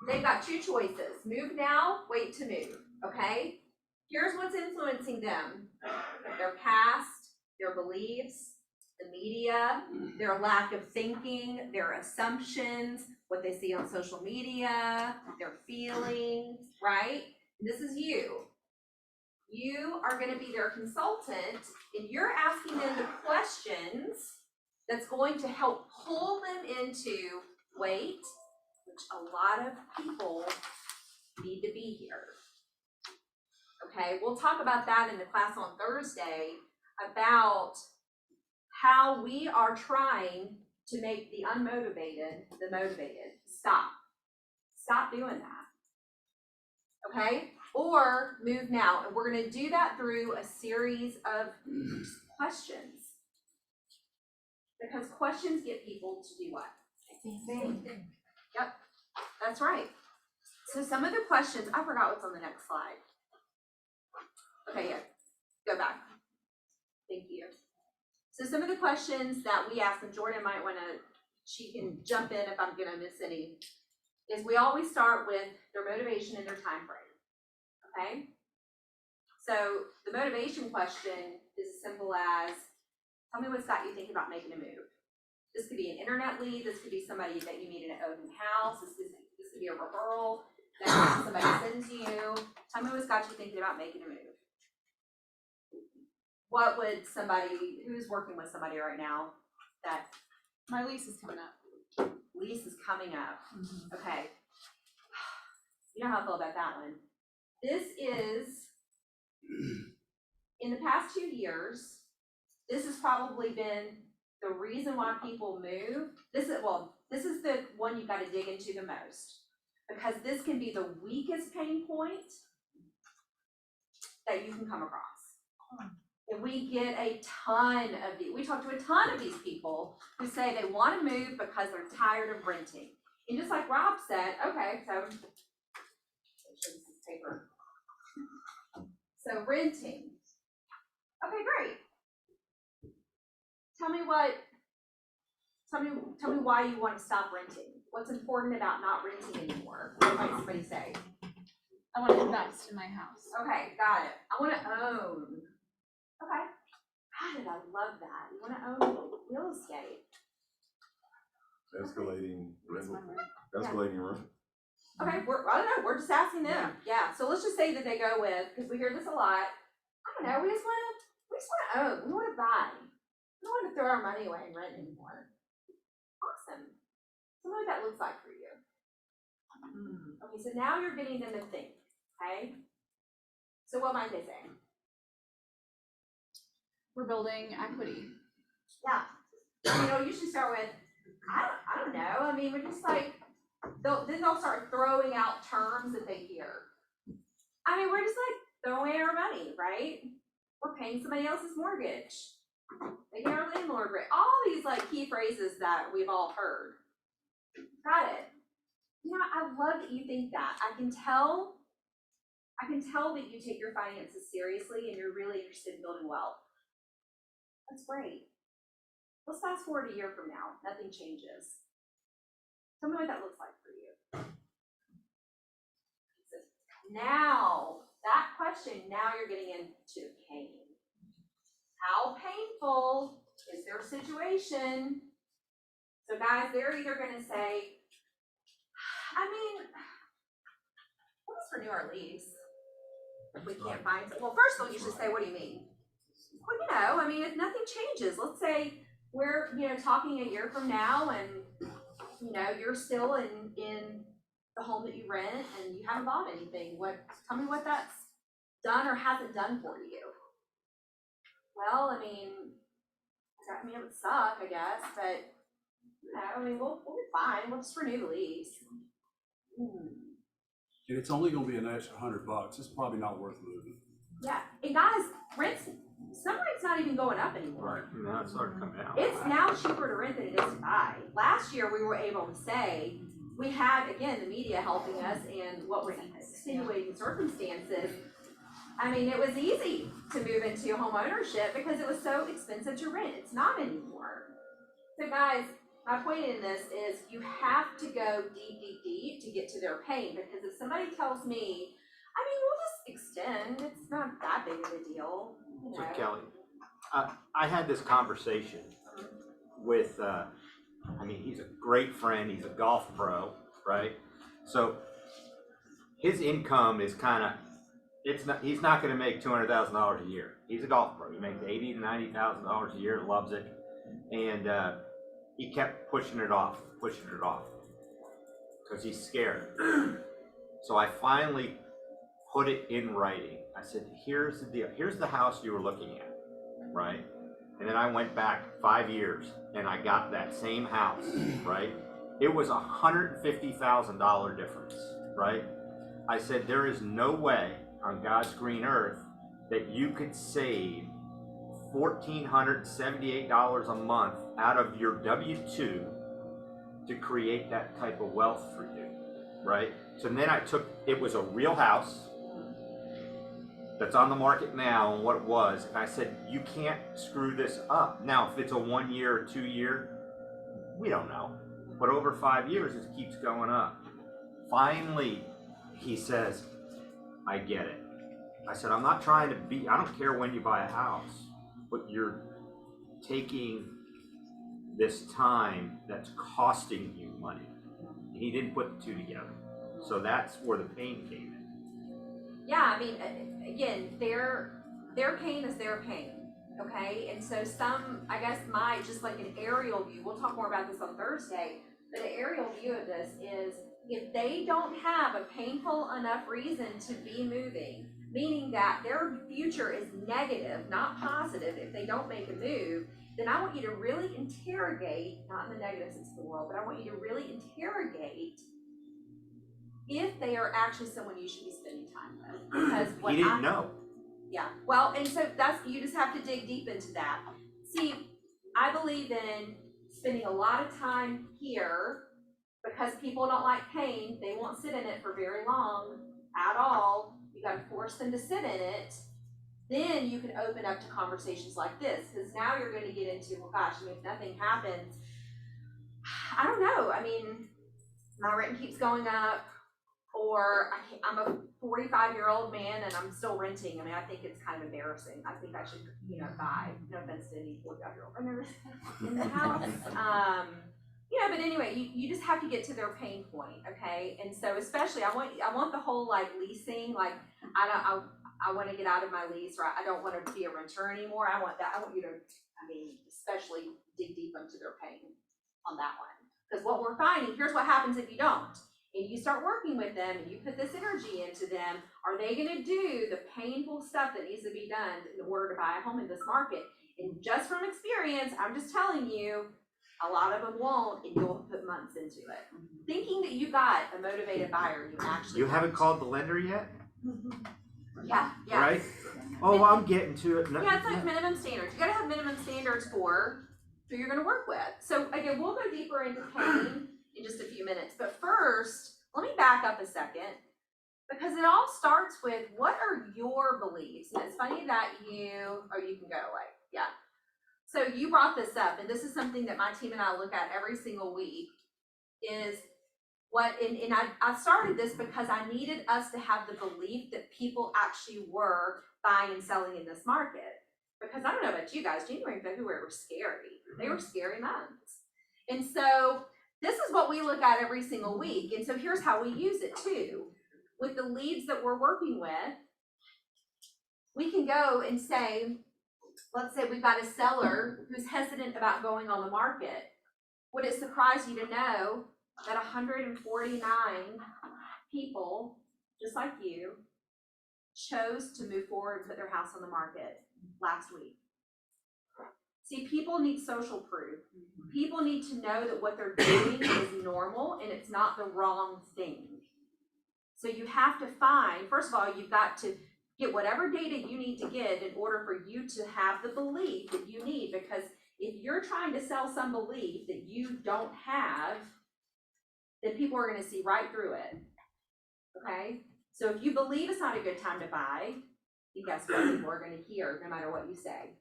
They've got two choices. Move now, wait to move, okay? Here's what's influencing them. Their past, their beliefs, the media, their lack of thinking, their assumptions, what they see on social media, their feelings, right? This is you. You are going to be their consultant, and you're asking them the questions that's going to help pull them into wait, which a lot of people need to be here. Okay, we'll talk about that in the class on Thursday about how we are trying to make the unmotivated the motivated. Stop. Stop doing that. Okay? Or move now. And we're going to do that through a series of questions. Because questions get people to do what? Think. Yep, that's right. So some of the questions, I forgot what's on the next slide. Okay, yeah, go back. Thank you. So some of the questions that we ask, and Jordan might want to, she can jump in if I'm going to miss any, is we always start with their motivation and their time frame. Okay? So the motivation question is as simple as, tell me what's got you thinking about making a move. This could be an internet lead, this could be somebody that you meet in an open house, this could be a referral that somebody sends you. Tell me what's got you thinking about making a move. What would somebody, who's working with somebody right now that? My lease is coming up. Lease is coming up, okay. You know how I feel about that one. This is, in the past 2 years, this has probably been the reason why people move. This is the one you've got to dig into the most, because this can be the weakest pain point that you can come across. And we get a ton of we talk to a ton of these people who say they want to move because they're tired of renting. And just like Rob said, okay, so this is paper. So renting. Okay, great. Tell me why you want to stop renting. What's important about not renting anymore? What might somebody say? I want to invest in my house. Okay, got it. I want to own. Okay. God, did I love that. You want to own real estate. Escalating rent. Okay, I don't know, we're just asking them. Yeah, so let's just say that they go with, because we hear this a lot. I don't know, we just want to own. We want to buy. We don't want to throw our money away and rent anymore. Awesome. So what that looks like for you. Okay, so now you're getting them to think, okay? So what might they say? We're building equity. Yeah. You know, usually start with, I don't know. I mean, we're just like, they'll start throwing out terms that they hear. I mean, we're just like throwing away our money, right? We're paying somebody else's mortgage. Making our landlord rate. All these like key phrases that we've all heard. Got it. You know, I love that you think that. I can tell that you take your finances seriously and you're really interested in building wealth. That's great. Let's fast forward a year from now. Nothing changes. Tell me what that looks like for you. Now, that question, now you're getting into pain. How painful is their situation? So guys, they're either gonna say, I mean, let's renew our lease if we can't find it. Well, first they'll usually say, what do you mean? Well, you know, I mean, if nothing changes, let's say we're, you know, talking a year from now and, you know, you're still in the home that you rent and you haven't bought anything. Tell me what that's done or hasn't done for you. Well, I mean, it would suck, I guess, but, you know, I mean, we'll be fine. We'll just renew the lease. And it's only gonna be an extra $100. It's probably not worth moving. Yeah, and guys, some rent's not even going up anymore. Right, now it's starting to come down. It's now cheaper to rent than it is to buy. Last year, we were able to say, we had, again, the media helping us and what was extenuating circumstances. I mean, it was easy to move into home ownership because it was so expensive to rent. It's not anymore. So guys, my point in this is you have to go deep to get to their pain, because if somebody tells me, I mean, we'll just extend, it's not that big of a deal. You know. So Kelly, I had this conversation with, he's a great friend, he's a golf pro, right? So his income is he's not gonna make $200,000 a year. He's a golf pro, he makes $80,000 to $90,000 a year, loves it. And he kept pushing it off, because he's scared. So I finally put it in writing. I said, here's the deal. Here's the house you were looking at, right? And then I went back 5 years and I got that same house, right? It was $150,000 difference, right? I said, there is no way on God's green earth that you could save $1,478 a month out of your W-2 to create that type of wealth for you, right? So then it was a real house that's on the market now and what it was, and I said, you can't screw this up. Now, if it's a 1 year or 2 year, we don't know. But over 5 years, it keeps going up. Finally, he says, I get it. I said, I'm not trying to I don't care when you buy a house, but you're taking this time that's costing you money. And he didn't put the two together. So that's where the pain came in. Yeah, I mean, again, their pain is their pain, okay? And so I guess just like an aerial view, we'll talk more about this on Thursday, but an aerial view of this is if they don't have a painful enough reason to be moving, meaning that their future is negative, not positive, if they don't make a move, then I want you to really interrogate, not in the negative sense of the world, but I want you to really interrogate if they are actually someone you should be spending time with. Because he didn't know. Yeah, well, and so you just have to dig deep into that. See, I believe in spending a lot of time here because people don't like pain. They won't sit in it for very long at all. You gotta force them to sit in it. then you can open up to conversations like this, because now you're gonna get into, well, gosh, I mean, if nothing happens, I don't know, I mean, my rent keeps going up, or I'm a 45-year-old man and I'm still renting. I mean, I think it's kind of embarrassing. I think I should, buy, no offense to any 45-year-old renters in the house. But anyway, you just have to get to their pain point, okay? And so especially, I want the whole like leasing, like I want to get out of my lease, or I don't want to be a renter anymore. I want you to, especially dig deep into their pain on that one. Because what we're finding, here's what happens if you don't. And you start working with them and you put this energy into them, are they gonna do the painful stuff that needs to be done in order to buy a home in this market? And just from experience, I'm just telling you, a lot of them won't, and you'll put months into it. Thinking that you got a motivated buyer, you actually You haven't called the lender yet? Yeah. Right? Oh, I'm getting to it. No- Yeah, it's like minimum standards. You gotta have minimum standards for who you're gonna work with. So again, we'll go deeper into pain in just a few minutes. But first, let me back up a second, because it all starts with, what are your beliefs? And it's funny that you can go like, yeah. So you brought this up, and this is something that my team and I look at every single week, is and I started this because I needed us to have the belief that people actually were buying and selling in this market. Because I don't know about you guys, January and February were scary. They were scary months. And so this is what we look at every single week. And so here's how we use it too. With the leads that we're working with, we can go and say, let's say we've got a seller who's hesitant about going on the market. Would it surprise you to know that 149 people, just like you, chose to move forward and put their house on the market last week? See, people need social proof. People need to know that what they're doing is normal and it's not the wrong thing. So you have to find, first of all, you've got to get whatever data you need to get in order for you to have the belief that you need. Because if you're trying to sell some belief that you don't have, then people are going to see right through it. Okay? So if you believe it's not a good time to buy, then guess what? People are going to hear no matter what you say.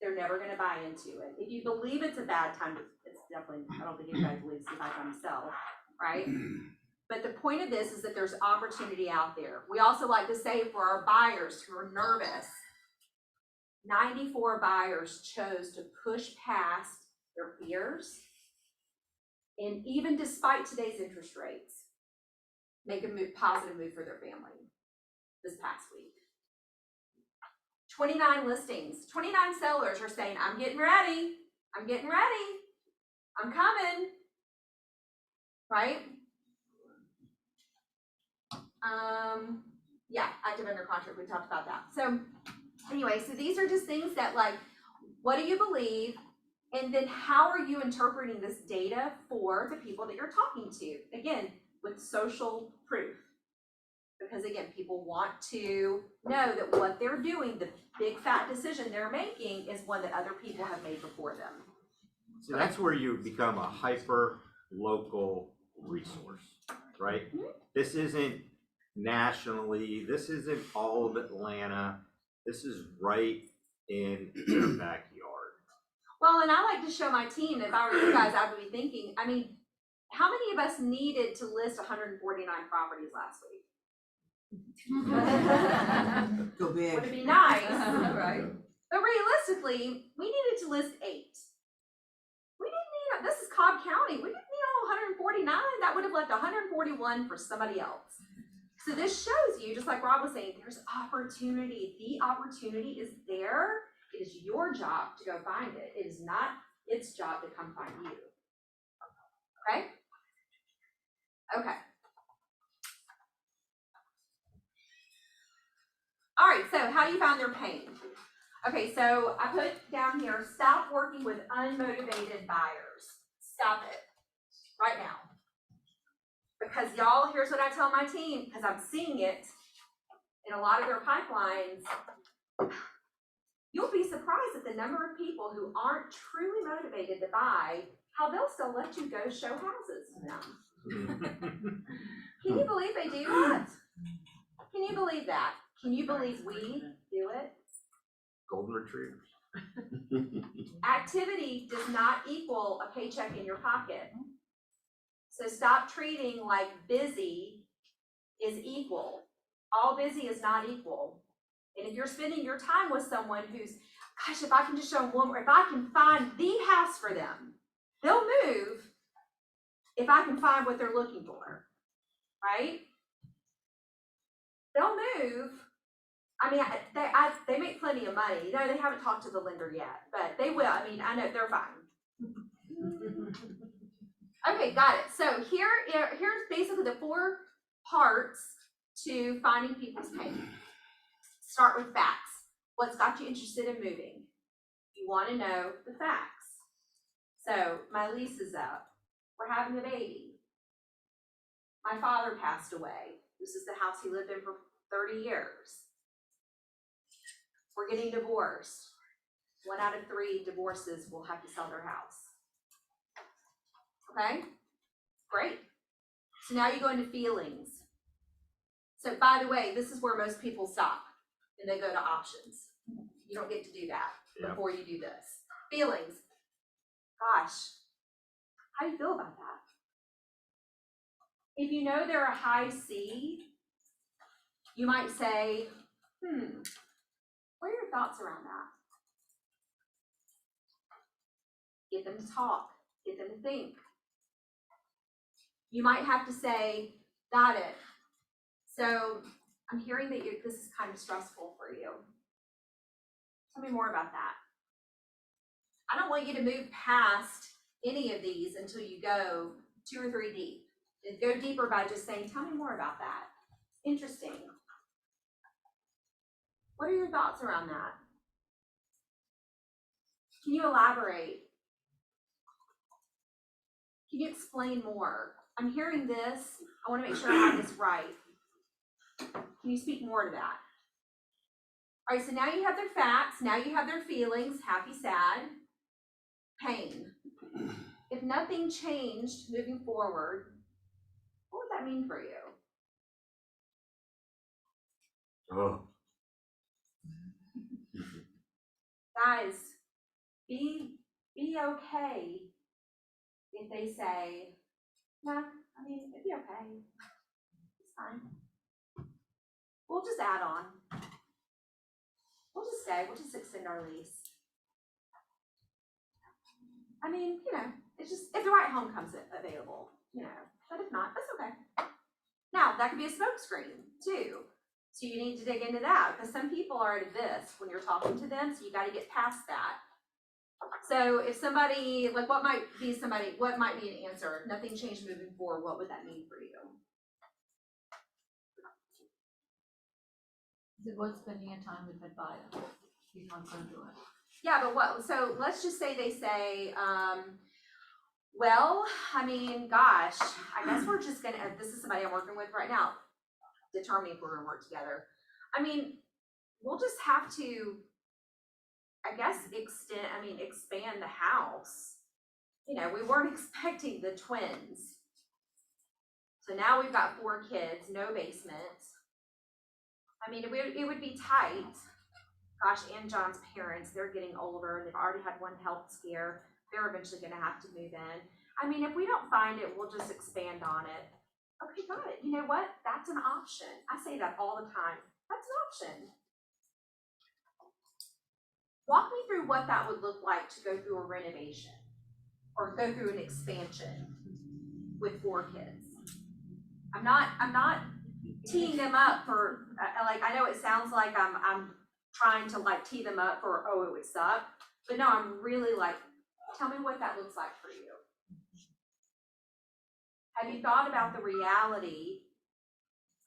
They're never going to buy into it. If you believe it's a bad time, it's definitely, I don't think anybody believes it's a bad time to sell, right? But the point of this is that there's opportunity out there. We also like to say for our buyers who are nervous, 94 buyers chose to push past their fears, and even despite today's interest rates, make a positive move for their family this past week. 29 listings, 29 sellers are saying, I'm getting ready, I'm coming, right? Yeah, active under contract, we talked about that. So anyway, so these are just things that, like, what do you believe? And then how are you interpreting this data for the people that you're talking to? Again, with social proof. Because again, people want to know that what they're doing, the big fat decision they're making, is one that other people have made before them. So that's where you become a hyper local resource, right? Mm-hmm. This isn't nationally, this isn't all of Atlanta, this is right in your backyard. Well, and I like to show my team, if I were you guys, I would be thinking, I mean, how many of us needed to list 149 properties last week? Go big. Would it be nice? Right. But realistically, we needed to list 8. We didn't need, this is Cobb County, we didn't need all 149. That would have left 141 for somebody else. So this shows you, just like Rob was saying, there's opportunity. The opportunity is there. It is your job to go find it. It is not its job to come find you. Okay? Okay. All right, so how do you find their pain? Okay, so I put down here, stop working with unmotivated buyers. Stop it right now. Because y'all, here's what I tell my team, because I'm seeing it in a lot of their pipelines. You'll be surprised at the number of people who aren't truly motivated to buy, how they'll still let you go show houses to them. Can you believe they do that? Can you believe that? Can you believe we do it? Golden retrievers. Activity does not equal a paycheck in your pocket. So stop treating like busy is equal. All busy is not equal. And if you're spending your time with someone who's, gosh, if I can just show them one more, if I can find the house for them, they'll move if I can find what they're looking for, right? They'll move. I mean, they make plenty of money. No, they haven't talked to the lender yet, but they will. I mean, I know they're fine. Okay, got it. So here's basically the 4 parts to finding people's pain. Start with facts. What's got you interested in moving? You want to know the facts. So my lease is up. We're having a baby. My father passed away. This is the house he lived in for 30 years. We're getting divorced. 1 out of 3 divorces will have to sell their house. Okay? Great. So now you go into feelings. So by the way, this is where most people stop and they go to options. You don't get to do that before you do this. Feelings. Gosh, how do you feel about that? If you know they're a high C, you might say, what are your thoughts around that? Get them to talk, get them to think. You might have to say, got it. So I'm hearing that this is kind of stressful for you. Tell me more about that. I don't want you to move past any of these until you go 2 or 3 deep. And go deeper by just saying, tell me more about that. Interesting. What are your thoughts around that? Can you elaborate? Can you explain more? I'm hearing this. I want to make sure I have this right. Can you speak more to that? All right, so now you have their facts. Now you have their feelings, happy, sad, pain. If nothing changed moving forward, what would that mean for you? Oh. Guys, be okay if they say, nah, I mean, it'd be okay. It's fine. We'll just add on. We'll just stay. We'll just extend our lease. I mean, it's just, if the right home comes available, but if not, that's okay. Now, that could be a smokescreen too. So you need to dig into that because some people are at this when you're talking to them, so you got to get past that. So if somebody, like what might be an answer? If nothing changed moving forward, what would that mean for you? Is it worth spending your time with that buyer? You're not going to do it. Yeah, but so let's just say they say, well, I mean, gosh, I guess we're just gonna, this is somebody I'm working with right now, determining if we're gonna work together. I mean, we'll just have to, I guess, expand the house. We weren't expecting the twins. So now we've got 4 kids, no basement. I mean, it would be tight. Gosh, and John's parents, they're getting older. They've already had 1 health scare. They're eventually gonna have to move in. I mean, if we don't find it, we'll just expand on it. Okay, got it. You know what? That's an option. I say that all the time. That's an option. Walk me through what that would look like to go through a renovation or go through an expansion with 4 kids. I'm not teeing them up for, I know it sounds like I'm trying to tee them up for, oh, it would suck. But no, I'm really tell me what that looks like for you. Have you thought about the reality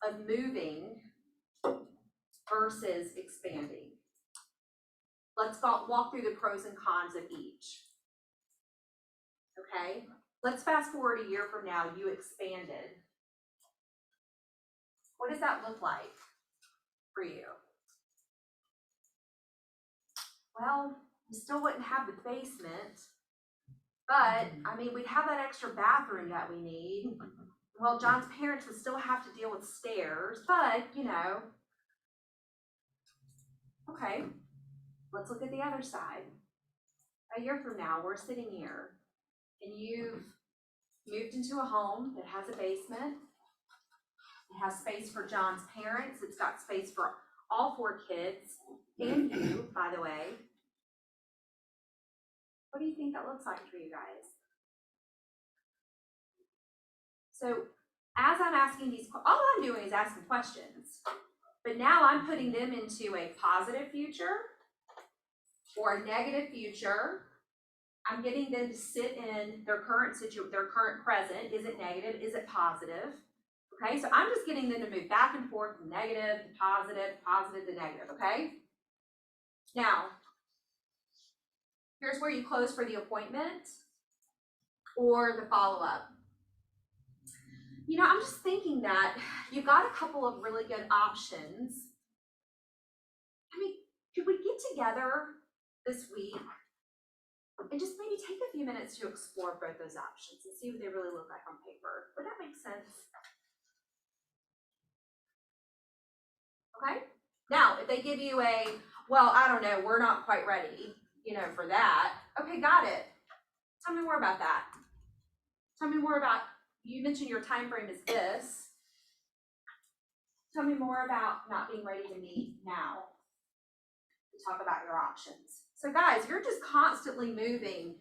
of moving versus expanding? Let's walk through the pros and cons of each. Okay, let's fast forward a year from now, you expanded. What does that look like for you? Well, we still wouldn't have the basement, but I mean, we'd have that extra bathroom that we need. Well, John's parents would still have to deal with stairs, but Okay, let's look at the other side. A year from now, we're sitting here and you've moved into a home that has a basement. It has space for John's parents. It's got space for all 4 kids and you, by the way. What do you think that looks like for you guys? So as I'm asking these, all I'm doing is asking questions, but now I'm putting them into a positive future or a negative future. I'm getting them to sit in their current their current present. Is it negative? Is it positive? Okay, so I'm just getting them to move back and forth from negative to positive, positive to negative, okay? Now, here's where you close for the appointment or the follow-up. You know, I'm just thinking that you've got a couple of really good options. I mean, could we get together this week and just maybe take a few minutes to explore both those options and see what they really look like on paper? Would that make sense? Okay. Now, if they give you a, well, I don't know, we're not quite ready, you know, for that. Okay, got it. Tell me more about that. Tell me more about, you mentioned your time frame is this. Tell me more about not being ready to meet now. We talk about your options. So guys, you're just constantly moving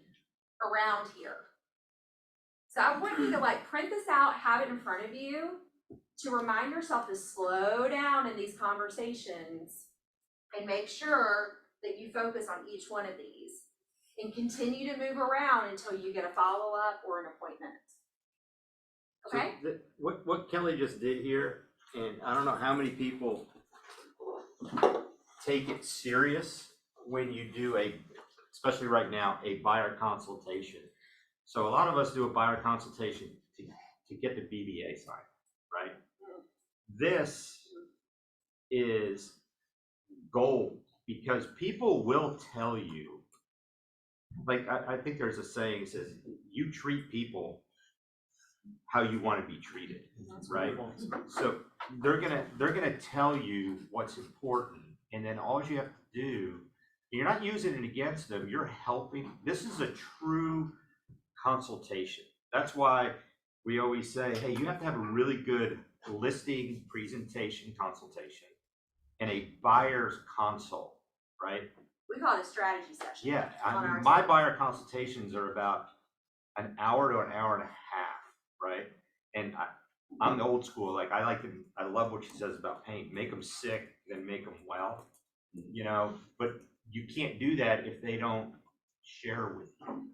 around here. So I want you to like print this out, have it in front of you to remind yourself to slow down in these conversations and make sure that you focus on each one of these and continue to move around until you get a follow-up or an appointment. Okay? So what Kelly just did here, and I don't know how many people take it serious when you do especially right now, a buyer consultation. So a lot of us do a buyer consultation to get the BBA signed, right? This is gold because people will tell you, like I think there's a saying that says, you treat people how you want to be treated, right? So they're gonna tell you what's important, and then all you have to do, you're not using it against them, you're helping. This is a true consultation. That's why we always say, hey, you have to have a really good listing presentation consultation and a buyer's consult, right? We call it a strategy session. Yeah, on our my team. buyer consultations are about an hour to an hour and a half, right? And I'm the old school, like I love what she says about pain, make them sick, then make them well, you know, but you can't do that if they don't share with you.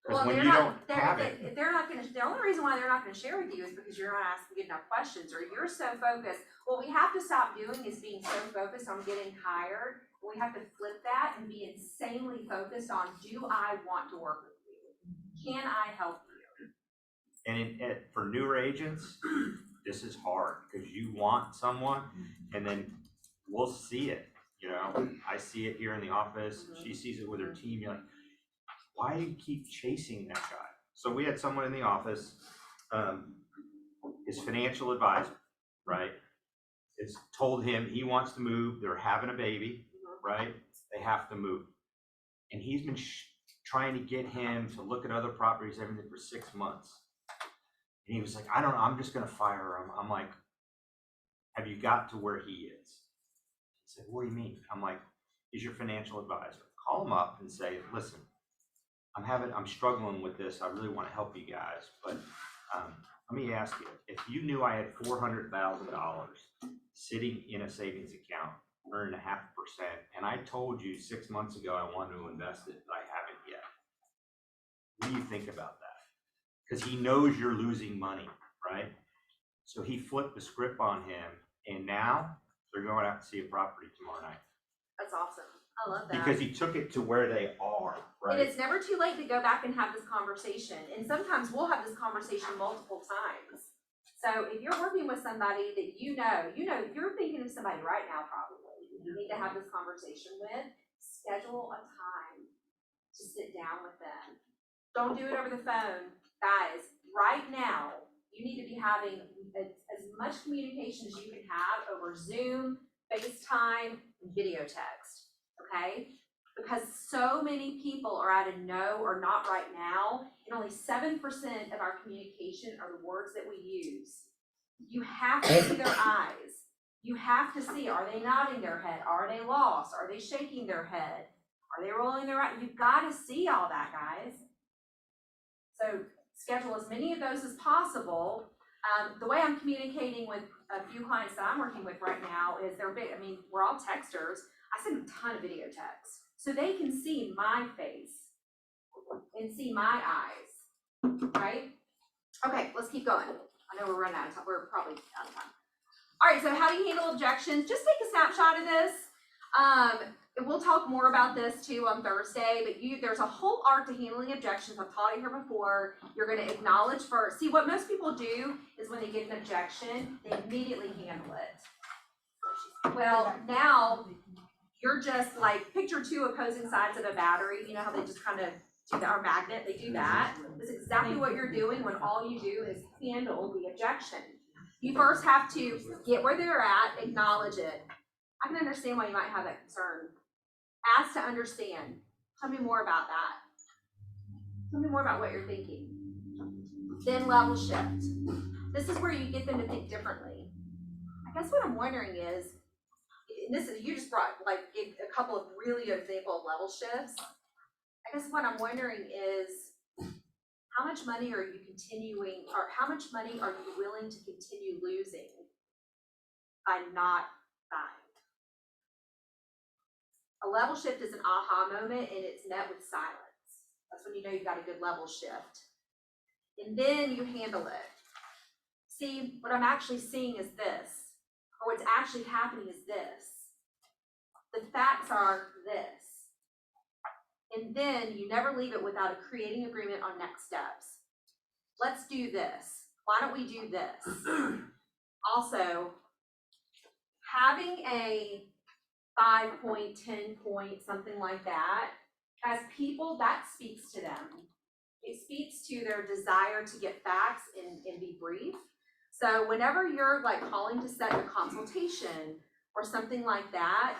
Because when you don't have it. They're not gonna, the only reason why they're not gonna share with you is because you're not asking good enough questions, or you're so focused. What we have to stop doing is being so focused on getting hired. We have to flip that and be insanely focused on, do I want to work with you? Can I help you? And for newer agents, this is hard because you want someone and then we'll see it, you know? I see it here in the office, she sees it with her team, you're like, why do you keep chasing that guy? So we had someone in the office, his financial advisor, right, has told him he wants to move, they're having a baby, right? They have to move. And he's been trying to get him to look at other properties, everything for 6 months. And he was like, I don't know, I'm just gonna fire him. I'm like, have you got to where he is? He said, what do you mean? I'm like, he's your financial advisor. Call him up and say, listen, I'm struggling with this. I really want to help you guys, but let me ask you, if you knew I had $400,000 sitting in a savings account, earning 0.5%, and I told you 6 months ago I wanted to invest it, but I haven't yet. What do you think about that? Because he knows you're losing money, right? So he flipped the script on him, and now they're going out to see a property tomorrow night. That's awesome. I love that. Because he took it to where they are, right? And it's never too late to go back and have this conversation. And sometimes we'll have this conversation multiple times. So if you're working with somebody that you know, you're thinking of somebody right now probably you need to have this conversation with, schedule a time to sit down with them. Don't do it over the phone. Guys, right now, you need to be having as much communication as you can have over Zoom, FaceTime, and video text, okay? Because so many people are at a no or not right now, and only 7% of our communication are the words that we use. You have to see their eyes. You have to see, are they nodding their head? Are they lost? Are they shaking their head? Are they rolling their eyes? You've got to see all that, guys. So schedule as many of those as possible. The way I'm communicating with a few clients that I'm working with right now is they're big. I mean, we're all texters. I send a ton of video texts so they can see my face and see my eyes, right? Okay, let's keep going. I know we're running out of time. We're probably out of time. All right, so how do you handle objections? Just take a snapshot of this. And we'll talk more about this too on Thursday, but there's a whole art to handling objections. I've taught it here before. You're gonna acknowledge first. See, what most people do is when they get an objection, they immediately handle it. Well, now you're just like, picture two opposing sides of a battery. You know how they just kind of do our magnet, they do that. That's exactly what you're doing when all you do is handle the objection. You first have to get where they're at, acknowledge it. I can understand why you might have that concern. Ask to understand. Tell me more about that. Tell me more about what you're thinking. Then level shift. This is where you get them to think differently. I guess what I'm wondering is, and this is, you just brought like a couple of really good example of level shifts. I guess what I'm wondering is, how much money are you continuing, or how much money are you willing to continue losing by not buying? A level shift is an aha moment and it's met with silence. That's when you know you've got a good level shift. And then you handle it. See, what I'm actually seeing is this, or what's actually happening is this. The facts are this. And then you never leave it without a creating agreement on next steps. Let's do this. Why don't we do this? Also, having a 5-point, 10-point, something like that, as people, that speaks to them. It speaks to their desire to get facts and be brief. So whenever you're like calling to set a consultation or something like that,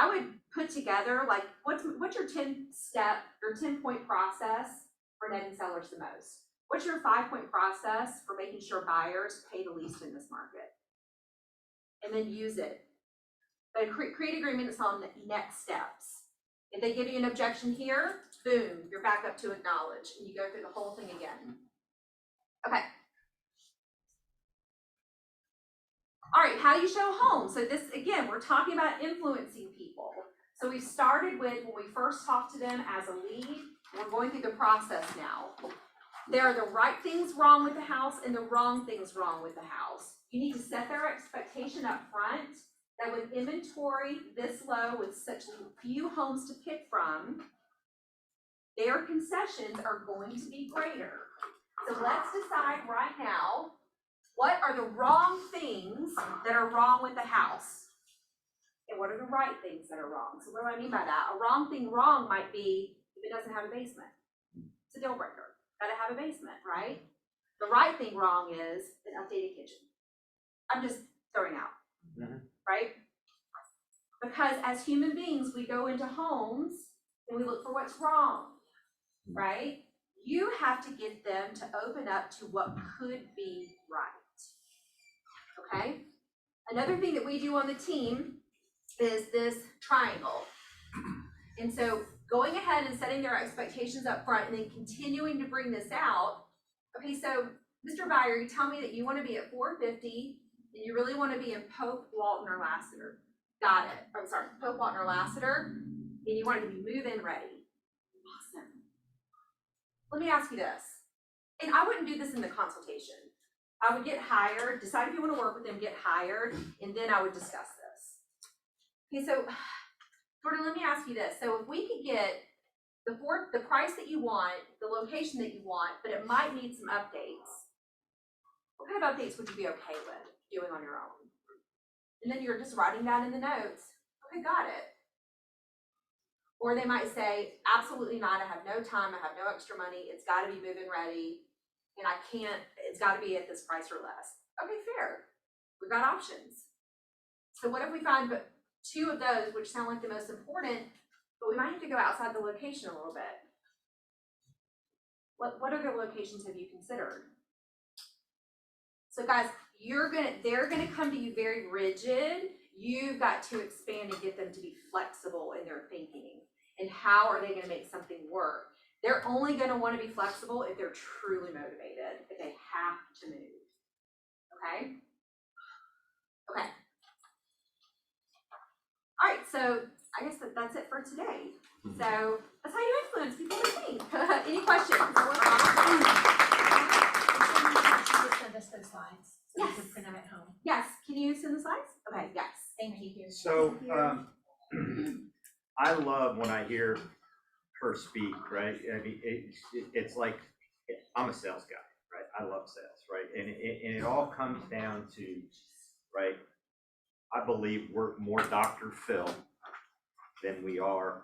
I would put together like, what's your 10-step, your 10-point process for netting sellers the most? What's your 5-point process for making sure buyers pay the least in this market? And then use it. But create agreements on next steps. If they give you an objection here, boom, you're back up to acknowledge, and you go through the whole thing again. Okay. All right, how do you show a home? So this, again, we're talking about influencing people. So we started with when we first talked to them as a lead, we're going through the process now. There are the right things wrong with the house and the wrong things wrong with the house. You need to set their expectation up front that with inventory this low, with such few homes to pick from, their concessions are going to be greater. So let's decide right now, what are the wrong things that are wrong with the house? And what are the right things that are wrong? So what do I mean by that? A wrong thing wrong might be if it doesn't have a basement. It's a deal breaker. Gotta have a basement, right? The right thing wrong is an updated kitchen. I'm just throwing out, right? Because as human beings, we go into homes and we look for what's wrong, right? You have to get them to open up to what could be right, okay? Another thing that we do on the team is this triangle. And so going ahead and setting their expectations up front and then continuing to bring this out. Okay, so Mr. Buyer, you tell me that you want to be at 450 and you really want to be in Pope, Walton, or Lassiter. Got it. I'm sorry, Pope, Walton, or Lassiter, and you want it to be move-in ready. Awesome. Let me ask you this, and I wouldn't do this in the consultation. I would get hired, decide if you want to work with them, get hired, and then I would discuss this. Okay, so Jordan, let me ask you this. So if we could get the price that you want, the location that you want, but it might need some updates, what kind of updates would you be okay with doing on your own? And then you're just writing that in the notes. Okay, got it. Or they might say, absolutely not, I have no time, I have no extra money, it's gotta be move-in ready, and I can't, it's gotta be at this price or less. Okay, fair. We've got options. So what if we find but 2 of those, which sound like the most important, but we might have to go outside the location a little bit? What other locations have you considered? So guys, they're gonna come to you very rigid. You've got to expand and get them to be flexible in their thinking. And how are they gonna make something work? They're only gonna wanna be flexible if they're truly motivated, if they have to move. Okay? Okay. All right, so I guess that's it for today. So that's how you influence people to think. Any questions? Send us those slides, so Yes. we can print them at home. Yes, can you send the slides? Okay, yes. Thank you. So, I love when I hear her speak, right? I mean, it's like, I'm a sales guy, right? I love sales, right? And it all comes down to, right? I believe we're more Dr. Phil than we are,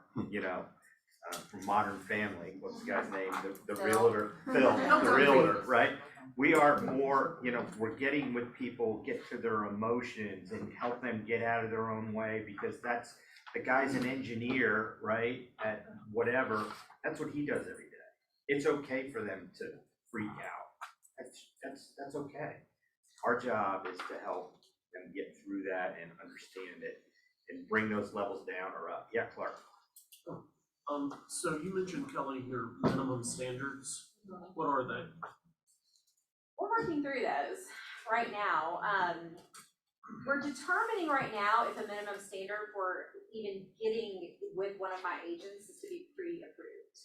from Modern Family, what's the guy's name? The realtor, Phil, the realtor, right? We are more, we're getting with people, get to their emotions and help them get out of their own way, because that's, the guy's an engineer, right? At whatever, that's what he does every day. It's okay for them to freak out. That's okay. Our job is to help them get through that and understand it and bring those levels down or up. Yeah, Clark. So you mentioned, Kelly, your minimum standards. What are they? We're working through those right now. We're determining right now if a minimum standard for even getting with one of my agents is to be pre-approved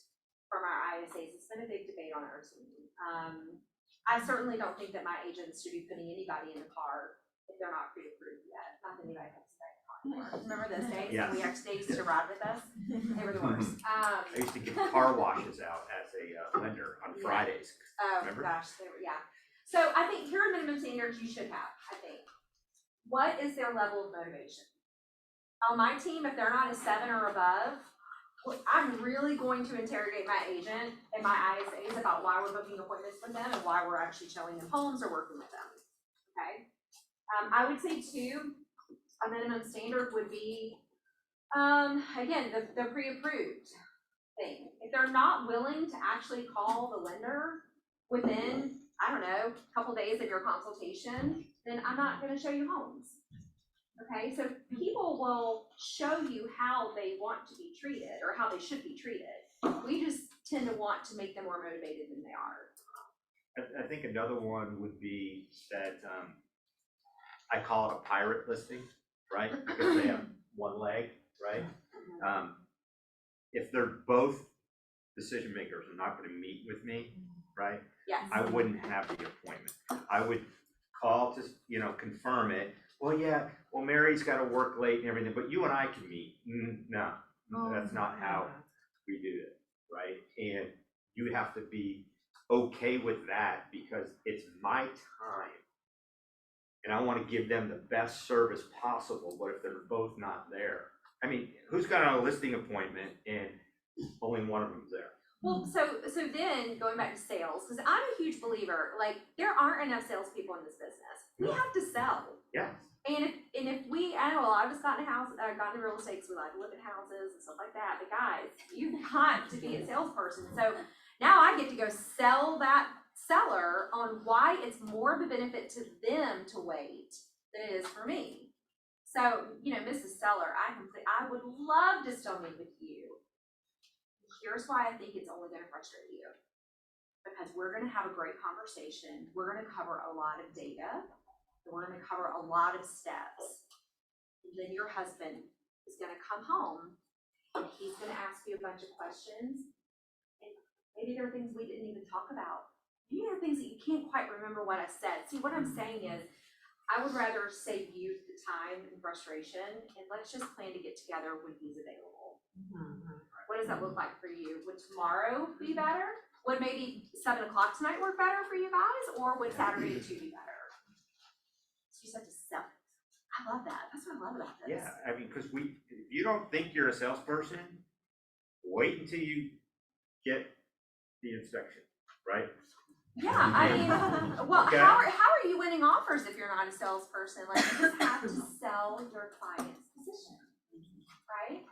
from our ISAs. It's been a big debate on our team. I certainly don't think that my agents should be putting anybody in the car if they're not pre-approved yet. Not that anybody has to stay in the car. Remember those days? Yes. We actually used to ride with us. They were the worst. I used to give car washes out as a lender on Fridays. Oh, Remember? gosh, they were, yeah. So I think here are minimum standards you should have, I think. What is their level of motivation? On my team, if they're not a 7 or above, I'm really going to interrogate my agent and my ISAs about why we're booking appointments with them and why we're actually showing them homes or working with them, okay? I would say 2, a minimum standard would be, again, the pre-approved thing. If they're not willing to actually call the lender within, I don't know, a couple days of your consultation, then I'm not gonna show you homes. Okay, so people will show you how they want to be treated or how they should be treated. We just tend to want to make them more motivated than they are. I think another one would be that, I call it a pirate listing, right? Because they have one leg, right? If they're both decision makers are not gonna meet with me, right? Yes. I wouldn't have the appointment. I would call to, confirm it. Well, yeah, well, Mary's gotta work late and everything, but you and I can meet. No, that's not how we do it, right? And you have to be okay with that because it's my time. And I wanna give them the best service possible, but if they're both not there, I mean, who's got a listing appointment and only one of them's there? Well, so then going back to sales, because I'm a huge believer, like there aren't enough salespeople in this business. We have to sell. Yeah. And if we, I know I've just gotten a house, gotten real estate, so we like to look at houses and stuff like that. But guys, you've got to be a salesperson. So now I get to go sell that seller on why it's more of a benefit to them to wait than it is for me. So, Mrs. Seller, I would love to still meet with you. Here's why I think it's only gonna frustrate you. Because we're gonna have a great conversation. We're gonna cover a lot of data. And we're gonna cover a lot of steps. And then your husband is gonna come home and he's gonna ask you a bunch of questions. And maybe there are things we didn't even talk about. Maybe there are things that you can't quite remember what I said. See, what I'm saying is, I would rather save you the time and frustration, and let's just plan to get together when he's available. What does that look like for you? Would tomorrow be better? Would maybe 7 o'clock tonight work better for you guys? Or would Saturday at 2 be better? So you just have to sell it. I love that. That's what I love about this. Yeah, I mean, because if you don't think you're a salesperson, wait until you get the inspection, right? Yeah, I mean, well, Okay. how are you winning offers if you're not a salesperson? Like, you just have to sell your client's position, right?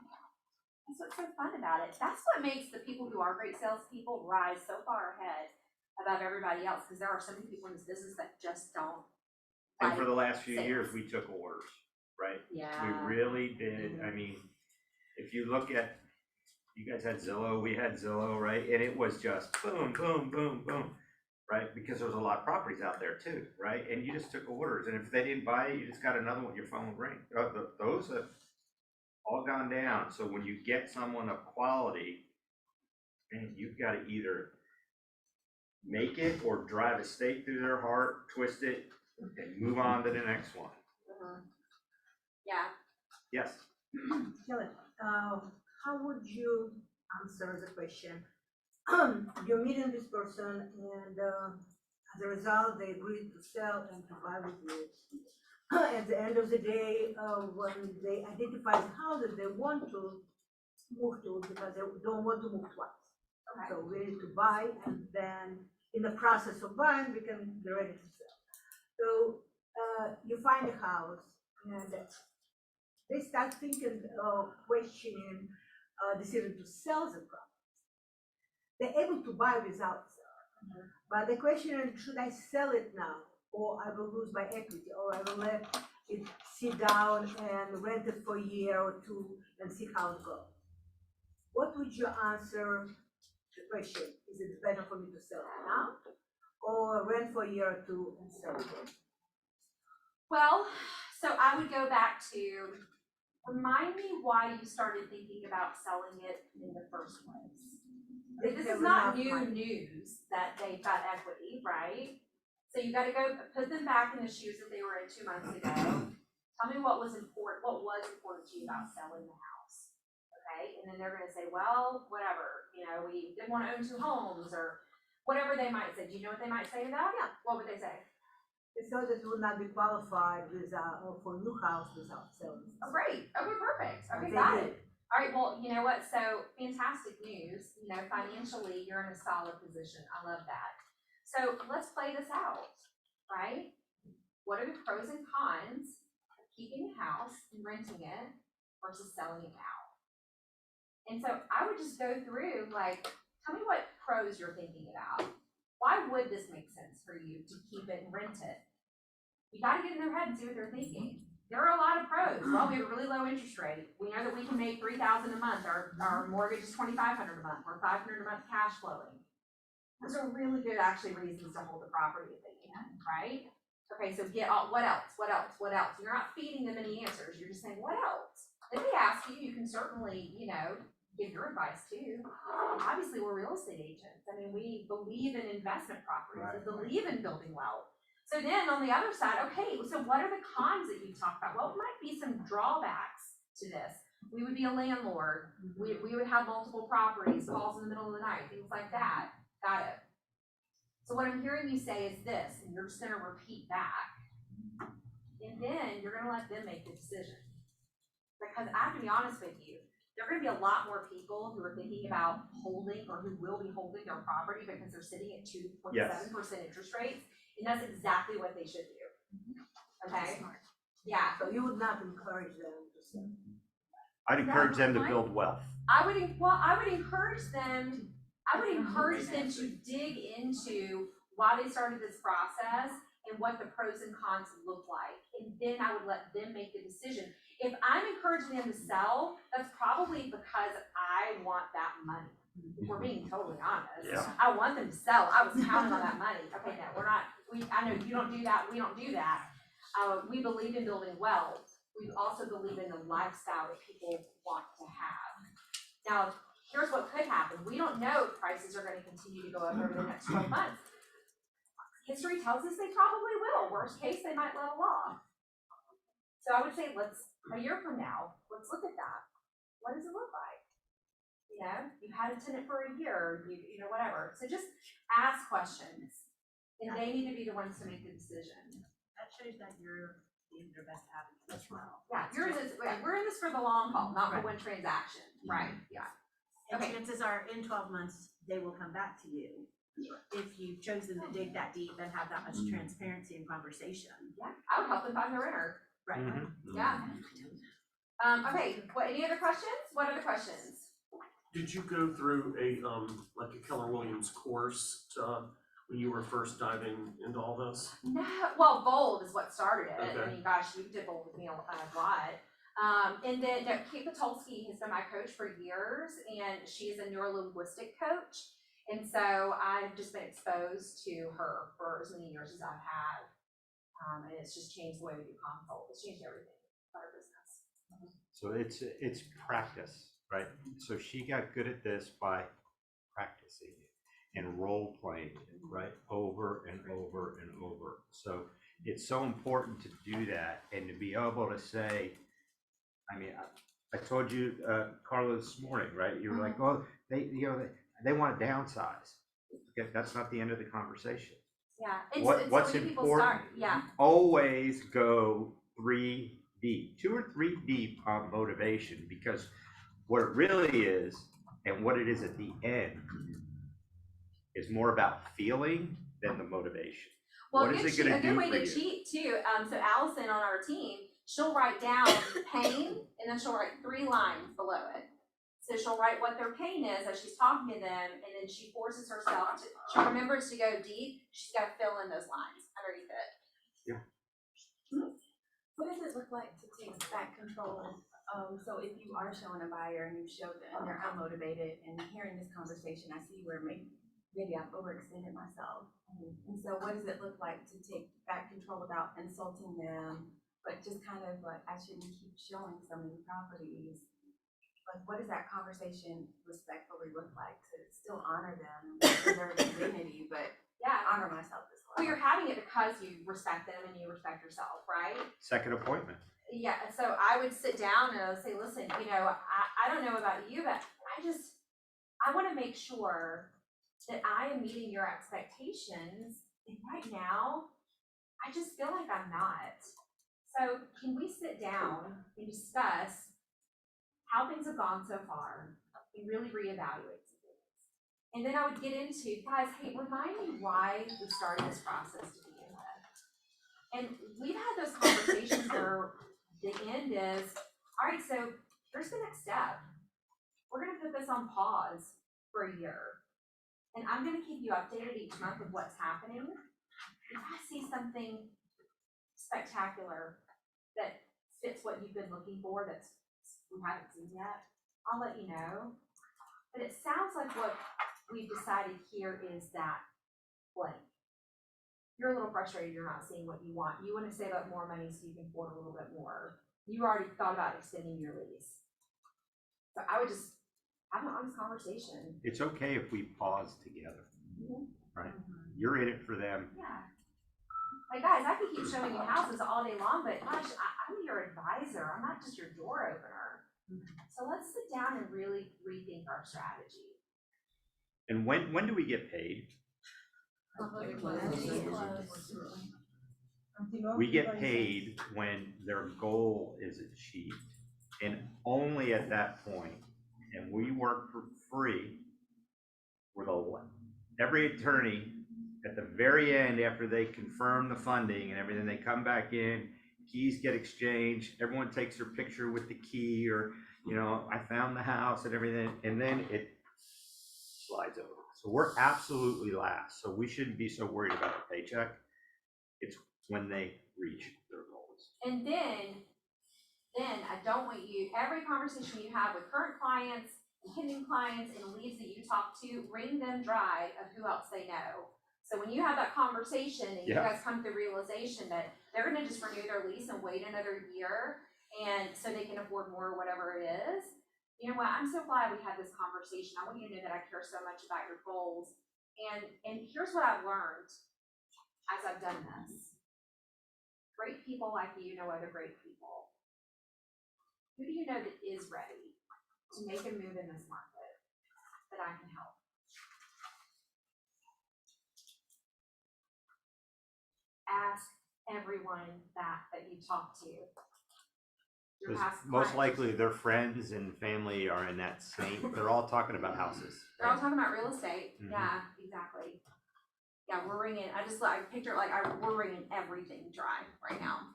That's what's so fun about it. That's what makes the people who are great salespeople rise so far ahead above everybody else, because there are so many people in this business that just don't. And for the last few sales. years, we took orders, right? Yeah. We really did. I mean, if you look at, you guys had Zillow, we had Zillow, right? And it was just boom, boom, boom, boom, right? Because there was a lot of properties out there too, right? And you just took orders, and if they didn't buy it, you just got another one, your phone would ring. Those have all gone down. So when you get someone of quality, man, you've got to either make it or drive a stake through their heart, twist it, and move on to the next one. Yeah. Yes. Kelly, how would you answer the question? You're meeting this person and as a result, they agreed to sell and to buy with you. At the end of the day, when they identify the house that they want to move to, because they don't want to move twice. Okay. So we need to buy, and then in the process of buying, we can be ready to sell. So you find a house, and they start thinking, questioning decision to sell the property. They're able to buy without selling, but the question is, should I sell it now, or I will lose my equity, or I will let it sit down and rent it for a year or two and see how it goes? What would you answer the question? Is it better for me to sell it now, or rent for a year or two and sell it? Well, so I would go back to, remind me why you started thinking about selling it in the first place. This is not new news that they've got equity, right? So you gotta go put them back in the shoes that they were in 2 months ago. Tell me what was important to you about selling the house, okay? And then they're gonna say, well, whatever, you know, we didn't wanna own 2 homes, or whatever they might say. Do you know what they might say to that? Yeah. What would they say? They thought that would not be qualified without, or for a new house without selling. Oh, great. Okay, perfect. Okay, They got did. it. All right, well, you know what? So fantastic news. You know, financially, you're in a solid position. I love that. So let's play this out, right? What are the pros and cons of keeping a house and renting it versus selling it out? And so I would just go through, like, tell me what pros you're thinking about. Why would this make sense for you to keep it and rent it? You gotta get in their head and see what they're thinking. There are a lot of pros. Well, we have a really low interest rate. We know that we can make $3,000 a month. Our mortgage is $2,500 a month. We're $500 a month cash flowing. Those are really good, actually, reasons to hold the property if they can, right? Okay, so what else? What else? What else? You're not feeding them any answers. You're just saying, what else? If they ask you, you can certainly, you know, give your advice too. Obviously, we're real estate agents. I mean, we believe in investment properties. We believe in building wealth. So then on the other side, okay, so what are the cons that you talked about? What might be some drawbacks to this? We would be a landlord. We would have multiple properties, calls in the middle of the night, things like that. Got it. So what I'm hearing you say is this, and you're just gonna repeat back. And then you're gonna let them make the decision. Because I have to be honest with you, there are gonna be a lot more people who are thinking about holding, or who will be holding their property because they're sitting at 2.7% interest rates. And that's exactly what they should do. Okay? Yeah. So you would not encourage them to sell? I'd encourage them to build wealth. I would encourage them to dig into why they started this process and what the pros and cons look like. And then I would let them make the decision. If I'm encouraging them to sell, that's probably because I want that money. If we're being totally honest. Yeah. I want them to sell. I was counting on that money. Okay, no, we're not. I know you don't do that. We don't do that. We believe in building wealth. We also believe in the lifestyle that people want to have. Now, here's what could happen. We don't know if prices are going to continue to go up over the next 12 months. History tells us they probably will. Worst case, they might level off. So I would say, a year from now, let's look at that. What does it look like? You know, you had a tenant for a year, you know, whatever. So just ask questions, and they need to be the ones to make the decision. That shows that you're being their best advocate as well. Yeah, we're in this for the long haul, not for one transaction. Right, yeah. And Okay. chances are, in 12 months, they will come back to you if you've chosen to dig that deep and have that much transparency and conversation. Yeah, I would help them find the renter. Right. Yeah. Okay, any other questions? What other questions? Did you go through like a Keller Williams course to, when you were first diving into all this? No, well, Bold is what started it. Okay. I mean, gosh, you did Bold with me a lot. And then no, Kate Patulski has been my coach for years, and she's a neurolinguistic coach. And so I've just been exposed to her for as many years as I've had. And it's just changed the way we do consult. It's changed everything about our business. So it's practice, right? So she got good at this by practicing it and role playing it, right? Over and over and over. So it's so important to do that and to be able to say, I mean, I told you, Carla, this morning, right? You were like, well, they want to downsize. Okay, that's not the end of the conversation. Yeah. It's, What's so when people important? start, yeah. Always go 3 deep, 2 or 3 deep on motivation, because what it really is and what it is at the end is more about feeling than the motivation. Well, What is it going to do a good way for to you? cheat too. So Allison on our team, she'll write down pain, and then she'll write 3 lines below it. So she'll write what their pain is as she's talking to them, and then she forces herself to, she remembers to go deep. She's got to fill in those lines underneath it. What does it look like to take back control? So if you are showing a buyer and you show them they're unmotivated, and hearing this conversation, I see where maybe I've overextended myself. And so what does it look like to take back control without insulting them, but just kind of like, I shouldn't keep showing so many properties? Like, what does that conversation respectfully look like to still honor them and preserve their dignity, but honor myself as well? Well, you're having it because you respect them and you respect yourself, right? Second appointment. Yeah, so I would sit down and I would say, listen, I don't know about you, but I want to make sure that I am meeting your expectations. And right now, I just feel like I'm not. So can we sit down and discuss how things have gone so far and really reevaluate some things? And then I would get into, guys, hey, remind me why we started this process to begin with. And we've had those conversations where the end is, all right, so here's the next step. We're gonna put this on pause for a year. And I'm gonna keep you updated each month with what's happening. If I see something spectacular that fits what you've been looking for that we haven't seen yet, I'll let you know. But it sounds like what we've decided here is that blank. You're a little frustrated you're not seeing what you want. You want to save up more money so you can afford a little bit more. You already thought about extending your lease. So I would just have an honest conversation. It's okay if we pause together, right? You're in it for them. Yeah. Like, guys, I could keep showing you houses all day long, but gosh, I'm your advisor. I'm not just your door opener. So let's sit down and really rethink our strategy. And when do we get paid? We get paid when their goal is achieved, and only at that point. And we work for free with every attorney at the very end, after they confirm the funding and everything, they come back in, keys get exchanged, everyone takes their picture with the key, or, I found the house and everything, and then it slides over. So we're absolutely last. So we shouldn't be so worried about a paycheck. It's when they reach their goals. And then I don't want you, every conversation you have with current clients, pending clients, and leads that you talk to, wring them dry of who else they know. So when you have that conversation and you guys come to the realization that they're gonna just renew their lease and wait another year, and so they can afford more or whatever it is, you know what, I'm so glad we had this conversation. I want you to know that I care so much about your goals. And here's what I've learned as I've done this. Great people like you know other great people. Who do you know that is ready to make a move in this market that I can help? Ask everyone that you talk to. your 'Cause past most clients. likely their friends and family are in that same, they're all talking about houses. They're all talking about real estate, Mhm. yeah, exactly. Yeah, we're wringing, I picture like, we're wringing everything dry right now.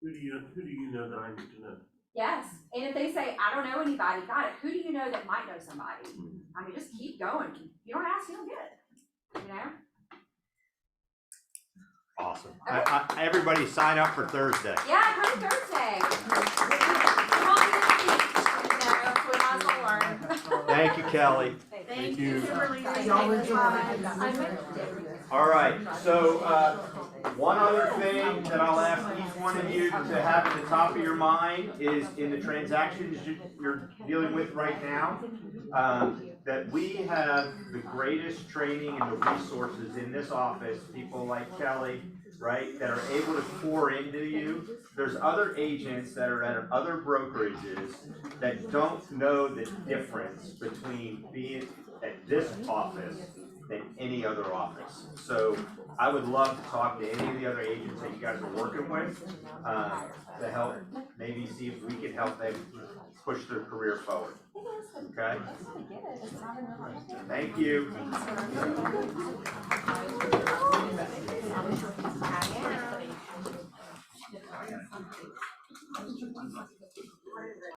Who do you know that I need to know? Yes, and if they say, I don't know anybody, got it, who do you know that might know somebody? I mean, just keep going, you don't ask, you don't get it, you know? Awesome. Everybody sign up for Thursday. Yeah, come Thursday. Come on, get a seat. You know, we might as well learn. Thank you, Kelly. Thank you. Kimberly. All right, so, one other thing that I'll ask each one of you to have at the top of your mind is in the transactions you're dealing with right now, that we have the greatest training and the resources in this office, people like Kelly, right, that are able to pour into you. There's other agents that are at other brokerages that don't know the difference between being at this office than any other office. So I would love to talk to any of the other agents that you guys are working with, to help maybe see if we can help them push their career forward. Okay? Thank you.